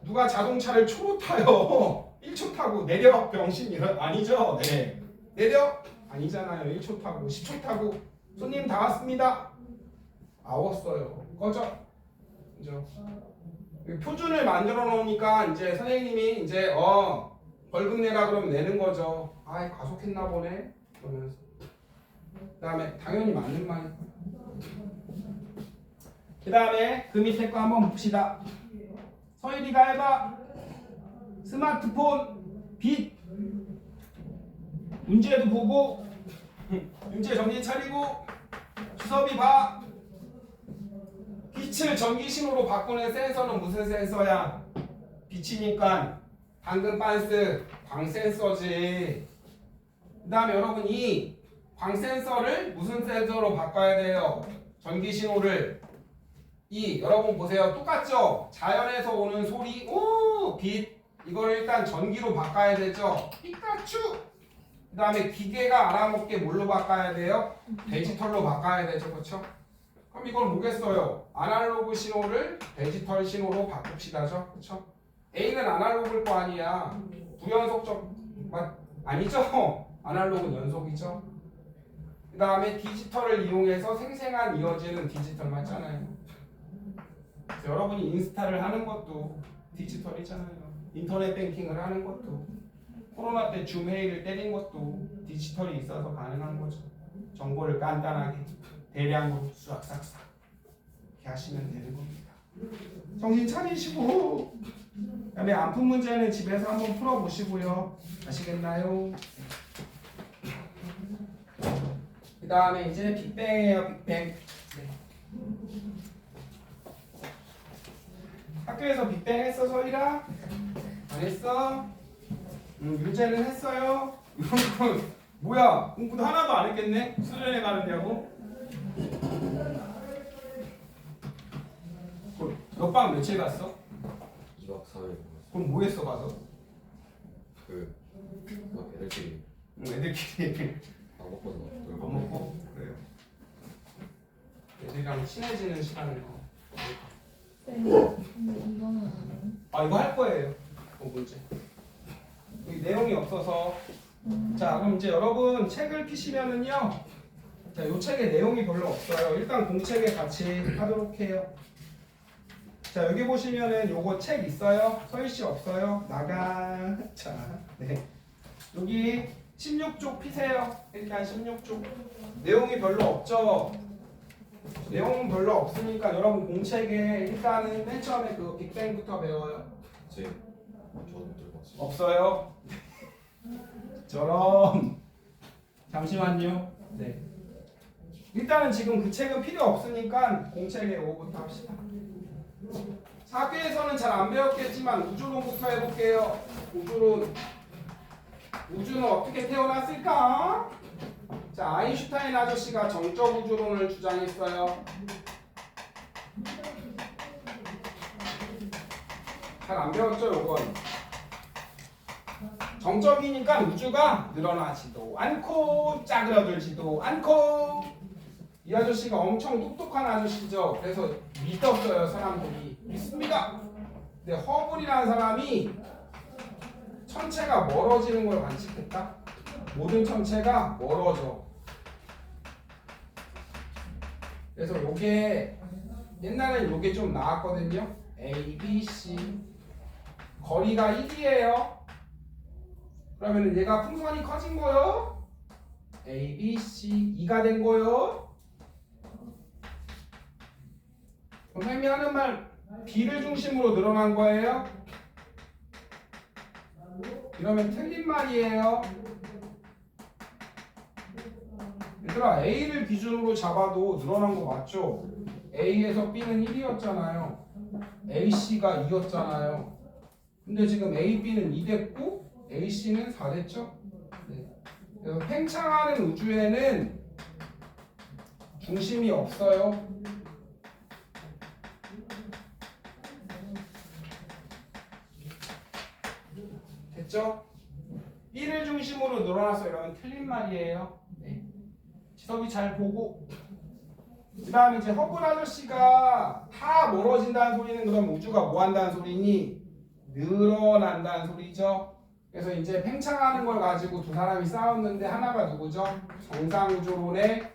누가 자동차를 초로 타요? 1초 타고 내려 병신 이런 아니죠? 네. 내려 아니잖아요. 1초 타고 10초 타고 손님 다 왔습니다. 아웠어요. 꺼져. 그죠? 표준을 만들어 놓으니까 이제 선생님이 이제 벌금 내라 그러면 내는 거죠. 아이 과속했나 보네. 그러면서 그다음에 당연히 맞는 말일 거예요. 그다음에 그 밑에 거 한번 봅시다. 서일이가 해봐. 스마트폰 빛 문제도 보고 문제 정신 차리고 주섭이 봐. 빛을 전기 신호로 바꾸는 센서는 무슨 센서야? 빛이니까 방금 빤스 광 센서지. 그 다음에 여러분 이 광 센서를 무슨 센서로 바꿔야 돼요? 전기 신호를 여러분 보세요. 똑같죠? 자연에서 오는 소리 빛 이거를 일단 전기로 바꿔야 되죠. 피카츄. 그 다음에 기계가 알아먹게 뭘로 바꿔야 돼요? 디지털로 바꿔야 되죠. 그렇죠? 그럼 이걸 뭐겠어요? 아날로그 신호를 디지털 신호로 바꿉시다죠. 그렇죠? A는 아날로그일 거 아니야. 부연속적 아니죠? 아날로그는 연속이죠. 그 다음에 디지털을 이용해서 생생한 이어지는 디지털 맞잖아요. 그래서 여러분이 인스타를 하는 것도 디지털이잖아요. 인터넷 뱅킹을 하는 것도 코로나 때 줌 회의를 때린 것도 디지털이 있어서 가능한 거죠. 정보를 간단하게 대량으로 싹싹싹 이렇게 하시면 되는 겁니다. 정신 차리시고 그다음에 안푼 문제는 집에서 한번 풀어보시고요. 아시겠나요? 그 다음에 이제 빅뱅이에요. 빅뱅. 네. 학교에서 빅뱅 했어 서희라? 안 했어? 문제는 했어요? 이런 건 뭐야? 공부도 하나도 안 했겠네? 수련회 가는데하고? 옆방 며칠 갔어? 2박 4일 그럼 뭐 했어 가서? 애들끼리 애들끼리 밥 먹고 밥 먹고? 그래요. 애들이랑 친해지는 시간을 쌤, 근데 이거는 안 해요? 이거 할 거예요. 그 문제. 여기 내용이 없어서. 자, 그럼 이제 여러분 책을 피시면은요. 자, 요 책에 내용이 별로 없어요. 일단 공책에 같이 하도록 해요. 자, 여기 보시면은 요거 책 있어요? 서희 씨 없어요? 나가. 자, 네. 여기 16쪽 피세요. 이렇게 한 16쪽. 내용이 별로 없죠? 내용은 별로 없으니까 여러분 공책에 일단은 맨 처음에 그 빅뱅부터 배워요. 저도 들고 왔어요. 없어요? 저런. 잠시만요. 네. 일단은 지금 그 책은 필요 없으니까 공책에 요거부터 합시다. 학교에서는 잘 안 배웠겠지만 우주론부터 해볼게요. 우주는 어떻게 태어났을까? 자, 아인슈타인 아저씨가 정적 우주론을 주장했어요. 잘 안 배웠죠, 요건? 정적이니까 우주가 늘어나지도 않고 짜그러들지도 않고. 이 아저씨가 엄청 똑똑한 아저씨죠. 그래서 믿었어요, 사람들이. 믿습니다. 근데 허블이라는 사람이 천체가 멀어지는 걸 관측했다. 모든 천체가 멀어져. 그래서 요게 옛날엔 요게 좀 나왔거든요. A, B, C 거리가 1이에요. 그러면 얘가 풍선이 커진 거요. A, B, C 2가 된 거요. 선생님이 하는 말 B를 중심으로 늘어난 거예요. 이러면 틀린 말이에요. 얘들아 A를 기준으로 잡아도 늘어난 거 맞죠? A에서 B는 1이었잖아요. AC가 2였잖아요. 근데 지금 A, B는 2 됐고 AC는 4 됐죠? 네. 그래서 팽창하는 우주에는 중심이 없어요. 됐죠? 1을 중심으로 늘어났어요. 여러분 틀린 말이에요. 네. 지섭이 잘 보고. 그 다음에 이제 허블 아저씨가 다 멀어진다는 소리는 그럼 우주가 뭐 한다는 소리니? 늘어난다는 소리죠. 그래서 이제 팽창하는 걸 가지고 두 사람이 싸웠는데 하나가 누구죠? 정상우주론의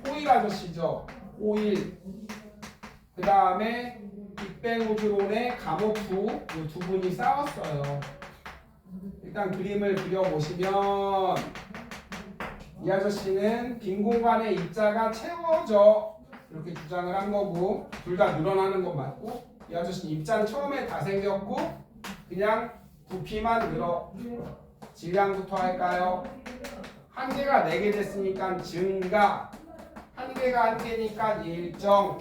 호일 아저씨죠. 호일. 그 다음에 빅뱅 우주론의 가모프. 이 두 분이 싸웠어요. 일단 그림을 그려보시면 이 아저씨는 빈 공간에 입자가 채워져 이렇게 주장을 한 거고 둘 다 늘어나는 건 맞고 이 아저씨는 입자는 처음에 다 생겼고 그냥 부피만 늘어. 질량부터 할까요? 한 개가 4개 됐으니까 증가, 한 개가 한 개니까 일정,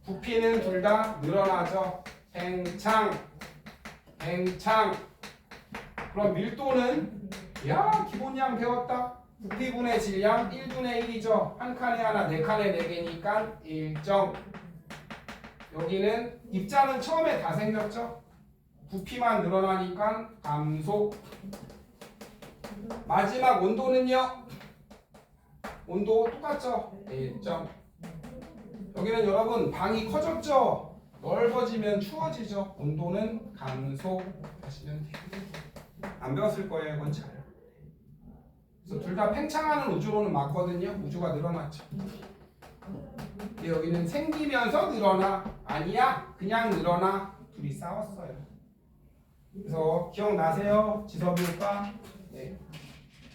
부피는 둘 다 늘어나죠. 팽창. 그럼 밀도는 야 기본량 배웠다. 부피분의 질량 1분의 1이죠. 한 칸에 하나, 4칸에 4개니까 일정. 여기는 입자는 처음에 다 생겼죠. 부피만 늘어나니까 감소. 마지막 온도는요. 온도 똑같죠. 일정. 여기는 여러분 방이 커졌죠. 넓어지면 추워지죠. 온도는 감소 하시면 돼요. 안 배웠을 거예요. 이건 잘. 그래서 둘 다 팽창하는 우주로는 맞거든요. 우주가 늘어났죠. 근데 여기는 생기면서 늘어나. 아니야. 그냥 늘어나. 둘이 싸웠어요. 그래서 기억나세요? 지섭이 오빠? 네.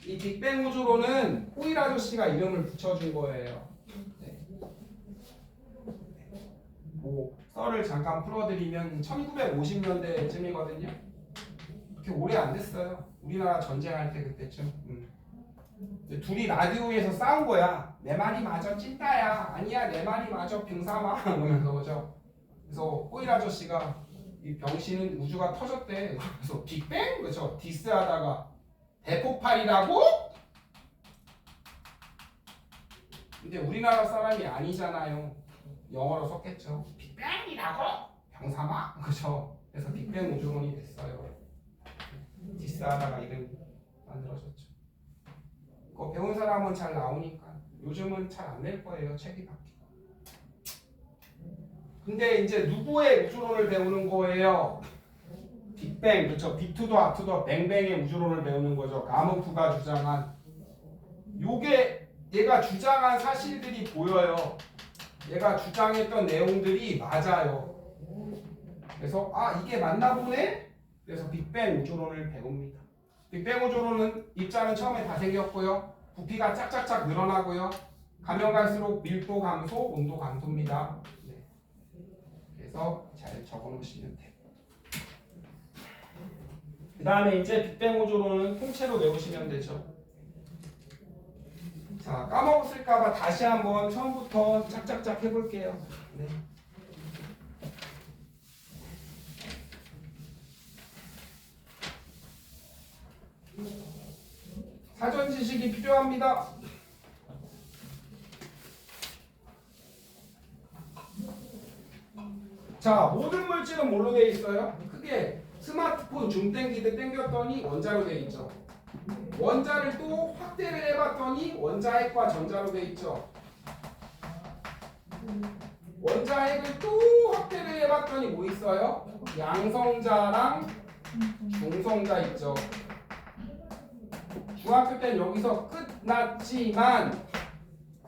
이 빅뱅 우주로는 호일 아저씨가 이름을 붙여준 거예요. 네. 뭐 썰을 잠깐 풀어드리면 1950년대쯤이거든요. 그렇게 오래 안 됐어요. 우리나라 전쟁할 때 그때쯤. 둘이 라디오에서 싸운 거야. 내 말이 맞아 찐따야. 아니야 내 말이 맞아 병사마. 그러면서 그죠. 그래서 호일 아저씨가 이 병신은 우주가 터졌대. 그래서 빅뱅 그죠. 디스하다가 대폭발이라고? 근데 우리나라 사람이 아니잖아요. 영어로 썼겠죠. 빅뱅이라고? 병사마? 그죠. 그래서 빅뱅 우주론이 됐어요. 디스하다가 이름 만들어졌죠. 그거 배운 사람은 잘 나오니까. 요즘은 잘 안 낼 거예요. 책이 바뀌고. 근데 이제 누구의 우주론을 배우는 거예요? 빅뱅, 그렇죠? 빅투더 아투더 뱅뱅의 우주론을 배우는 거죠. 가모프가 주장한. 요게 얘가 주장한 사실들이 보여요. 얘가 주장했던 내용들이 맞아요. 그래서 아 이게 맞나 보네? 그래서 빅뱅 우주론을 배웁니다. 빅뱅 우주론은 입자는 처음에 다 생겼고요. 부피가 짝짝짝 늘어나고요. 가면 갈수록 밀도 감소, 온도 감소입니다. 네. 그래서 잘 적어놓으시면 돼요. 그 다음에 이제 빅뱅 우주론은 통째로 외우시면 되죠. 자, 까먹었을까봐 다시 한번 처음부터 짝짝짝 해볼게요. 네. 사전 지식이 필요합니다. 자, 모든 물질은 뭘로 되어 있어요? 크게 스마트폰 줌 땡기듯 땡겼더니 원자로 되어 있죠. 원자를 또 확대를 해봤더니 원자핵과 전자로 되어 있죠. 원자핵을 또 확대를 해봤더니 뭐 있어요? 양성자랑 중성자 있죠. 중학교 때는 여기서 끝났지만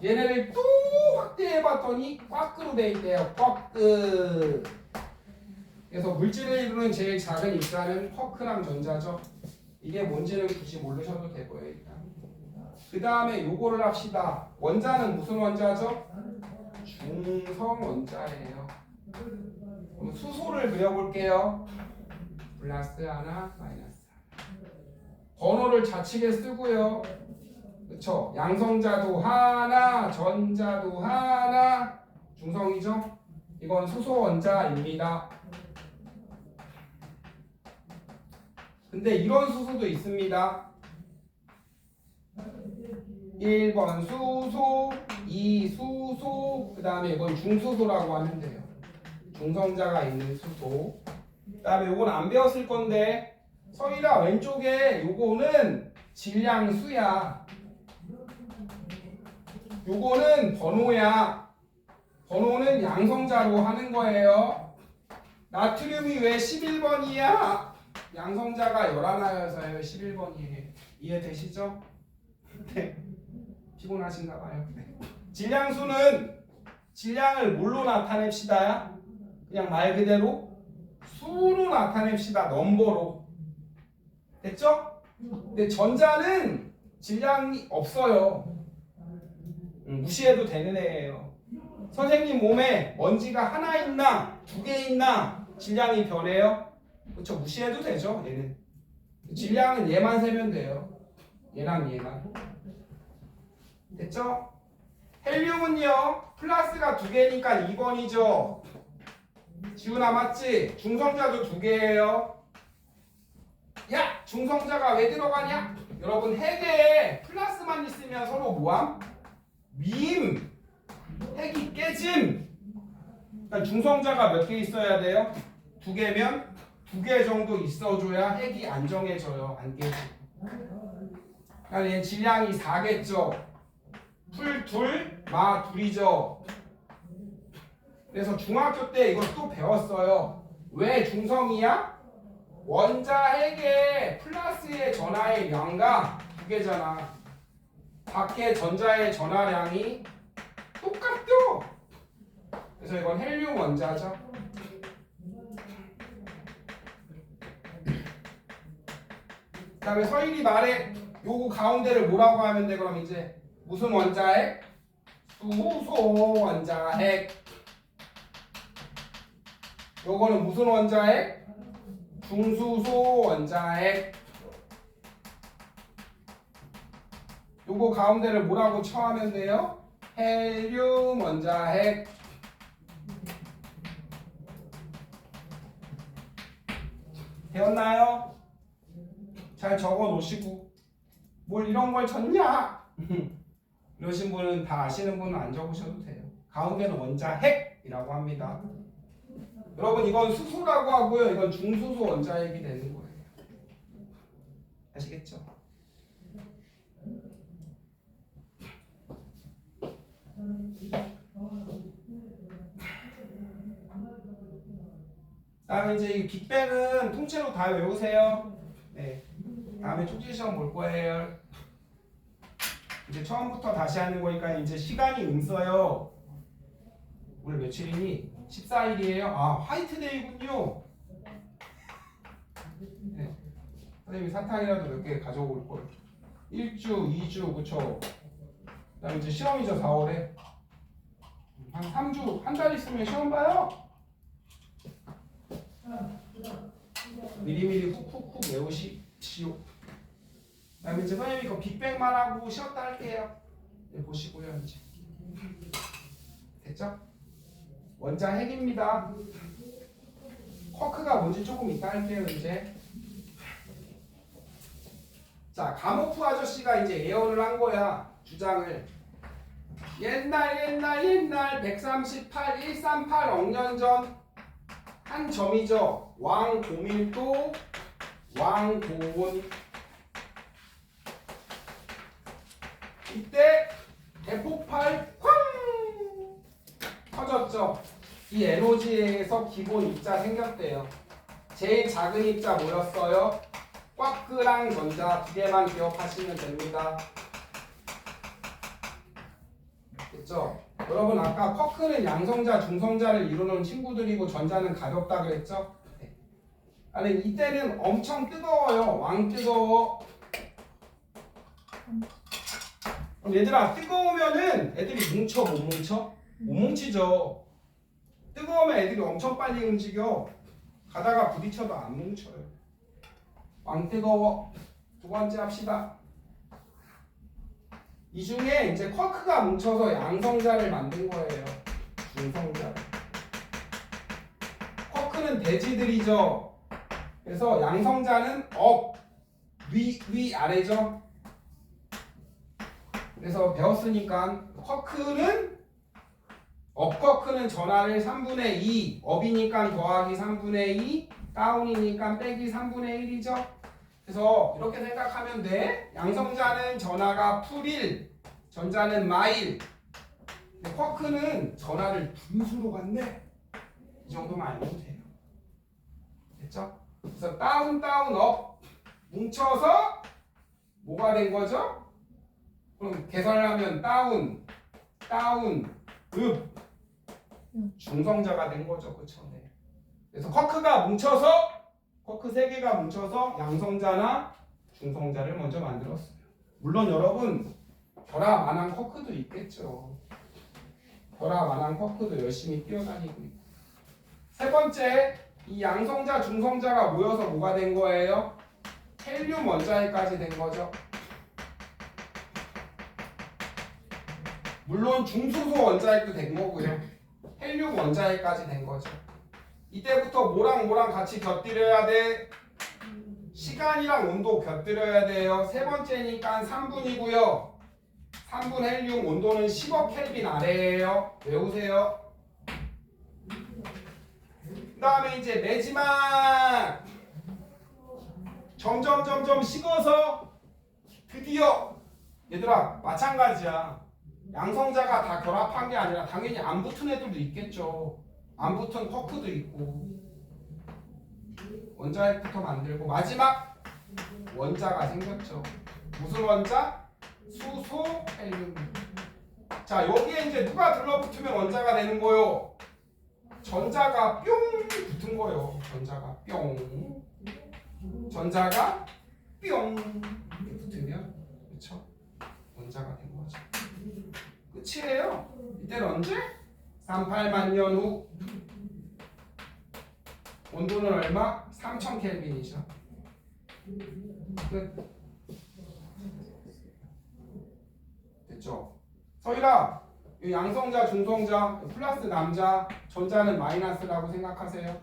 얘네를 또 확대해봤더니 꽉으로 돼 있대요. 꽉. 그래서 물질을 이루는 제일 작은 입자는 쿼크랑 전자죠. 이게 뭔지는 굳이 모르셔도 되고요. 일단. 그 다음에 요거를 합시다. 원자는 무슨 원자죠? 중성 원자예요. 그럼 수소를 그려볼게요. 플러스 하나, 마이너스 하나. 번호를 좌측에 쓰고요. 그쵸? 양성자도 하나, 전자도 하나, 중성이죠? 이건 수소 원자입니다. 근데 이런 수소도 있습니다. 1번 수소, 2 수소, 그 다음에 이건 중수소라고 하면 돼요. 중성자가 있는 수소. 그 다음에 이건 안 배웠을 건데 서희라 왼쪽에 요거는 질량수야. 요거는 번호야. 번호는 양성자로 하는 거예요. 나트륨이 왜 11번이야? 양성자가 11하여서요 11번이에요. 이해되시죠? 네. 피곤하신가 봐요. 네. 질량수는 질량을 뭘로 나타냅시다? 그냥 말 그대로 수로 나타냅시다. 넘버로. 됐죠? 근데 전자는 질량이 없어요. 무시해도 되는 애예요. 선생님 몸에 먼지가 하나 있나 두 개 있나 질량이 변해요? 그렇죠? 무시해도 되죠. 얘는 질량은 얘만 세면 돼요. 얘랑 얘만. 됐죠? 헬륨은요 플러스가 두 개니까 2번이죠. 지훈아 맞지? 중성자도 두 개예요. 야! 중성자가 왜 들어가냐? 여러분 핵에 플러스만 있으면 서로 뭐함? 미임! 핵이 깨짐! 그러니까 중성자가 몇 개 있어야 돼요? 두 개면 두 개 정도 있어줘야 핵이 안정해져요. 안 깨지. 그러니까 얘는 질량이 4겠죠. 풀 둘, 마 둘이죠. 그래서 중학교 때 이걸 또 배웠어요. 왜 중성이야? 원자 핵의 플러스의 전하의 양과 두 개잖아. 밖에 전자의 전하량이 똑같죠. 그래서 이건 헬륨 원자죠. 그 다음에 서일이 말해 요거 가운데를 뭐라고 하면 돼? 그럼 이제 무슨 원자핵? 수소 원자핵. 요거는 무슨 원자핵? 중수소 원자핵. 요거 가운데를 뭐라고 처하면 돼요? 헬륨 원자핵. 되었나요? 잘 적어 놓으시고 뭘 이런 걸 쳤냐? 이러신 분은 다 아시는 분은 안 적으셔도 돼요. 가운데는 원자핵이라고 합니다. 여러분 이건 수소라고 하고요. 이건 중수소 원자핵이 되는 거예요. 아시겠죠? 다음에 이제 이 빅뱅은 통째로 다 외우세요. 네. 다음에 총질 시험 볼 거예요. 이제 처음부터 다시 하는 거니까 이제 시간이 써요. 오늘 며칠이니? 14일이에요. 아 화이트데이군요. 네. 선생님이 사탕이라도 몇 개 가져올 걸. 1주, 2주, 그쵸? 그다음에 이제 시험이죠. 4월에 한 3주, 한 달 있으면 시험 봐요. 미리미리 훅훅훅 외우시오. 그다음에 이제 선생님이 이거 빅뱅만 하고 쉬었다 할게요. 네, 보시고요 이제. 됐죠? 원자핵입니다. 쿼크가 뭔지 조금 이따 할게요 이제. 자, 가모프 아저씨가 이제 예언을 한 거야. 주장을. 옛날 138, 138억 년 전 한 점이죠. 왕고밀도, 왕고온. 이때 대폭발 쾅 터졌죠. 이 에너지에서 기본 입자 생겼대요. 제일 작은 입자 뭐였어요? 꽉크랑 전자 두 개만 기억하시면 됩니다. 됐죠? 여러분 아까 쿼크는 양성자, 중성자를 이루는 친구들이고 전자는 가볍다 그랬죠? 네. 아니 이때는 엄청 뜨거워요. 왕 뜨거워. 그럼 얘들아 뜨거우면은 애들이 뭉쳐 못 뭉쳐? 못 뭉치죠. 뜨거우면 애들이 엄청 빨리 움직여. 가다가 부딪혀도 안 뭉쳐요. 왕 뜨거워. 두 번째 합시다. 이 중에 이제 쿼크가 뭉쳐서 양성자를 만든 거예요. 중성자. 쿼크는 대지들이죠. 그래서 양성자는 업, 위 아래죠. 그래서 배웠으니까 쿼크는 업쿼크는 전하를 3분의 2, 업이니까 더하기 3분의 2, 다운이니까 빼기 3분의 1이죠. 그래서 이렇게 생각하면 돼. 양성자는 전하가 풀1, 전자는 마일. 근데 쿼크는 전하를 분수로 갔네. 이 정도만 알면 돼요. 됐죠? 그래서 다운, 다운, 업 뭉쳐서 뭐가 된 거죠? 그럼 개설하면 다운, 다운, 읍 중성자가 된 거죠. 그쵸? 네. 그래서 쿼크가 뭉쳐서 쿼크 3개가 뭉쳐서 양성자나 중성자를 먼저 만들었어요. 물론 여러분 결합 안 한 쿼크도 있겠죠. 결합 안 한 쿼크도 열심히 뛰어다니고 있고. 세 번째, 이 양성자, 중성자가 모여서 뭐가 된 거예요? 헬륨 원자핵까지 된 거죠. 물론 중수소 원자핵도 된 거고요. 헬륨 원자핵까지 된 거죠. 이때부터 뭐랑 뭐랑 같이 곁들여야 돼? 시간이랑 온도 곁들여야 돼요. 세 번째니까 3분이고요. 3분 헬륨 온도는 10억 켈빈 아래예요. 외우세요. 그 다음에 이제 마지막 점점 식어서 드디어 얘들아 마찬가지야. 양성자가 다 결합한 게 아니라 당연히 안 붙은 애들도 있겠죠. 안 붙은 쿼크도 있고 원자핵부터 만들고 마지막 원자가 생겼죠. 무슨 원자? 수소 헬륨. 자 여기에 이제 누가 들러붙으면 원자가 되는 거요? 전자가 뿅 붙은 거예요. 전자가 뿅. 전자가 뿅 이렇게 붙으면 그렇죠? 원자가 된 거죠. 끝이에요. 이때는 언제? 38만 년 후. 온도는 얼마? 3000 켈빈이죠. 끝. 됐죠? 서희라, 이 양성자, 중성자, 플러스 남자, 전자는 마이너스라고 생각하세요.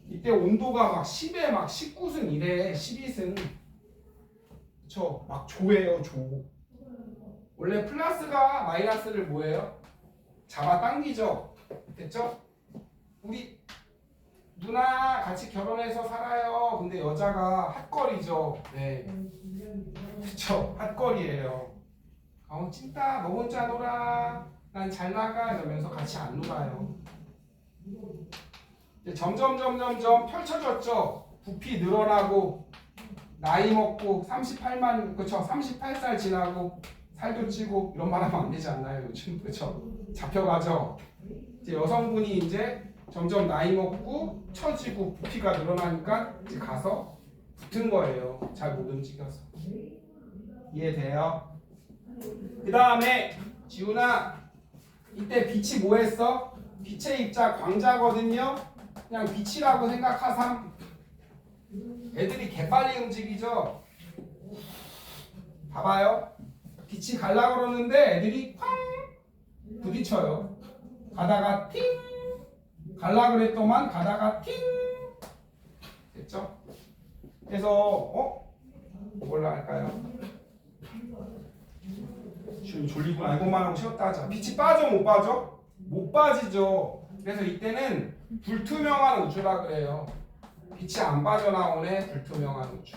이때 온도가 막 10에 막 19승 이래, 12승. 그쵸? 막 조예요, 조. 원래 플러스가 마이너스를 뭐예요? 잡아당기죠. 됐죠? 우리 누나 같이 결혼해서 살아요. 근데 여자가 핫걸이죠. 네. 그쵸? 핫걸이에요. 찐따 너 혼자 놀아. 난 잘 나가. 이러면서 같이 안 놀아요. 이제 점점 펼쳐졌죠. 부피 늘어나고 나이 먹고 38만 그쵸? 38살 지나고 살도 찌고 이런 말 하면 안 되지 않나요? 요즘 그쵸? 잡혀가죠. 이제 여성분이 이제 점점 나이 먹고 처지고 부피가 늘어나니까 이제 가서 붙은 거예요. 잘 못 움직여서. 이해돼요? 그 다음에 지훈아 이때 빛이 뭐 했어? 빛의 입자 광자거든요. 그냥 빛이라고 생각하삼. 애들이 개빨리 움직이죠. 봐봐요. 빛이 갈라 그러는데 애들이 쾅 부딪혀요. 가다가 팅 갈라 그랬더만 가다가 팅 됐죠? 그래서 뭘로 할까요? 지금 졸리구나. 이것만 하고 쉬었다 하자. 빛이 빠져 못 빠져? 못 빠지죠. 그래서 이때는 불투명한 우주라 그래요. 빛이 안 빠져나오네. 불투명한 우주.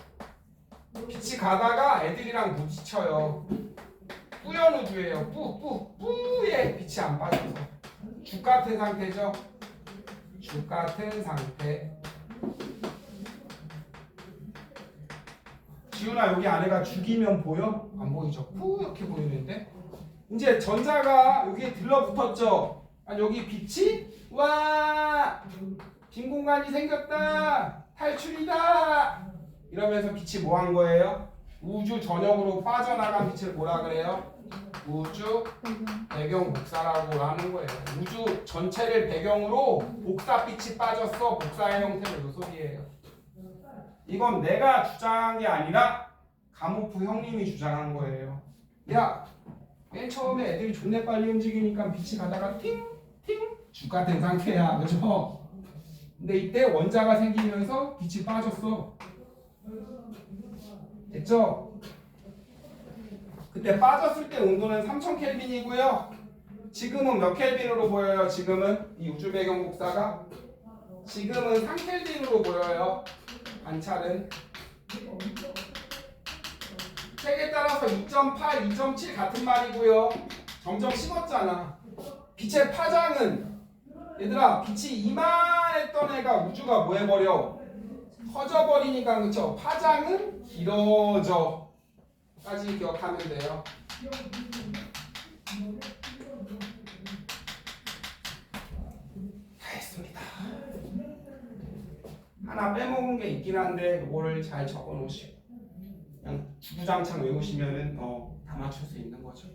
빛이 가다가 애들이랑 부딪혀요. 뿌연 우주예요. 뿌에 빛이 안 빠져서 죽 같은 상태죠. 죽 같은 상태. 지훈아 여기 안에가 죽이면 보여? 안 보이죠? 뿌옇게 보이는데 이제 전자가 여기에 들러붙었죠. 여기 빛이 와 빈 공간이 생겼다 탈출이다 이러면서 빛이 뭐 한 거예요? 우주 전역으로 빠져나간 빛을 뭐라 그래요? 우주 배경 복사라고 하는 거예요. 우주 전체를 배경으로 복사빛이 빠졌어. 복사의 형태로 그 소리예요. 이건 내가 주장한 게 아니라 가모프 형님이 주장한 거예요. 야, 맨 처음에 애들이 존내 빨리 움직이니까 빛이 가다가 팅팅 죽 같은 상태야, 그죠? 근데 이때 원자가 생기면서 빛이 빠졌어. 됐죠? 그때 이때 빠졌을 때 온도는 3000 켈빈이고요. 지금은 몇 켈빈으로 보여요? 지금은 이 우주 배경 복사가 지금은 3 켈빈으로 보여요. 관찰은 색에 따라서 2.8, 2.7 같은 말이고요. 점점 식었잖아. 빛의 파장은 얘들아 빛이 이만했던 애가 우주가 뭐 해버려? 커져버리니까 그쵸? 파장은 길어져 까지 기억하면 돼요. 다 했습니다. 하나 빼먹은 게 있긴 한데 그거를 잘 적어 놓으시고 그냥 주구장창 외우시면은 다 맞출 수 있는 거죠.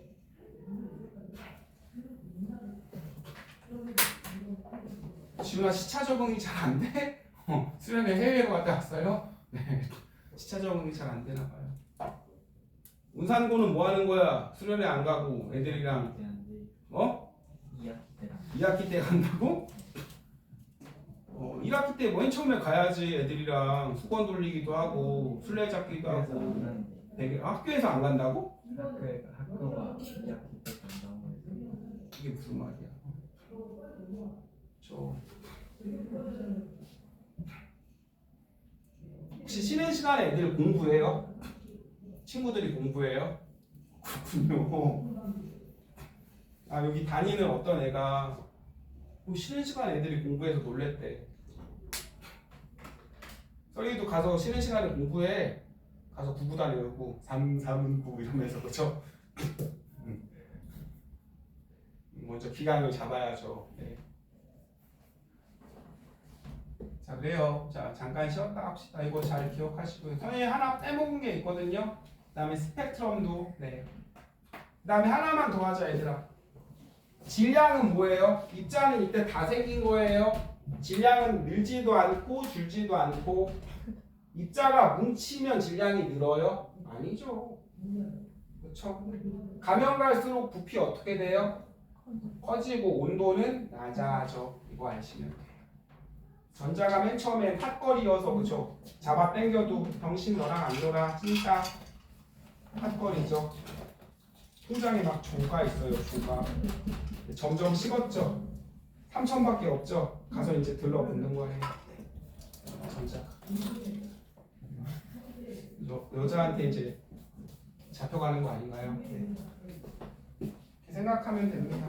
지훈아 시차 적응이 잘 안 돼? 수련회 해외로 갔다 왔어요? 네. 시차 적응이 잘 안 되나 봐요. 운산고는 뭐 하는 거야? 수련회 안 가고 애들이랑 2학기 때 간다고? 1학기 때 맨 처음에 가야지. 애들이랑 수건 돌리기도 하고 술래잡기도 하고. 학교에서 안 간다고? 학교가 2학기 때 간다고 해서 이게 무슨 말이야? 혹시 쉬는 시간에 애들 공부해요? 친구들이 공부해요? 그렇군요. 아 여기 다니는 어떤 애가 쉬는 시간에 애들이 공부해서 놀랬대. 썰이도 가서 쉬는 시간에 공부해. 가서 구구단 외우고 3, 3, 9 이러면서 그쵸? 먼저 기강을 잡아야죠. 네. 자 그래요. 자 잠깐 쉬었다 합시다. 이거 잘 기억하시고요. 선생님 하나 빼먹은 게 있거든요. 그 다음에 스펙트럼도. 네. 그 다음에 하나만 더 하자 얘들아. 질량은 뭐예요? 입자는 이때 다 생긴 거예요. 질량은 늘지도 않고 줄지도 않고. 입자가 뭉치면 질량이 늘어요? 아니죠. 그렇죠? 가면 갈수록 부피 어떻게 돼요? 커지고 온도는 낮아져. 이거 아시면 돼요. 전자가 맨 처음엔 핫거리여서 그죠? 잡아 당겨도 병신 너랑 안 놀아 진짜 핫거리죠. 통장에 막 조가 있어요. 조가 점점 식었죠. 3,000밖에 없죠. 가서 이제 들러붙는 거예요. 전자가 여자한테 이제 잡혀가는 거 아닌가요? 네. 이렇게 생각하면 됩니다.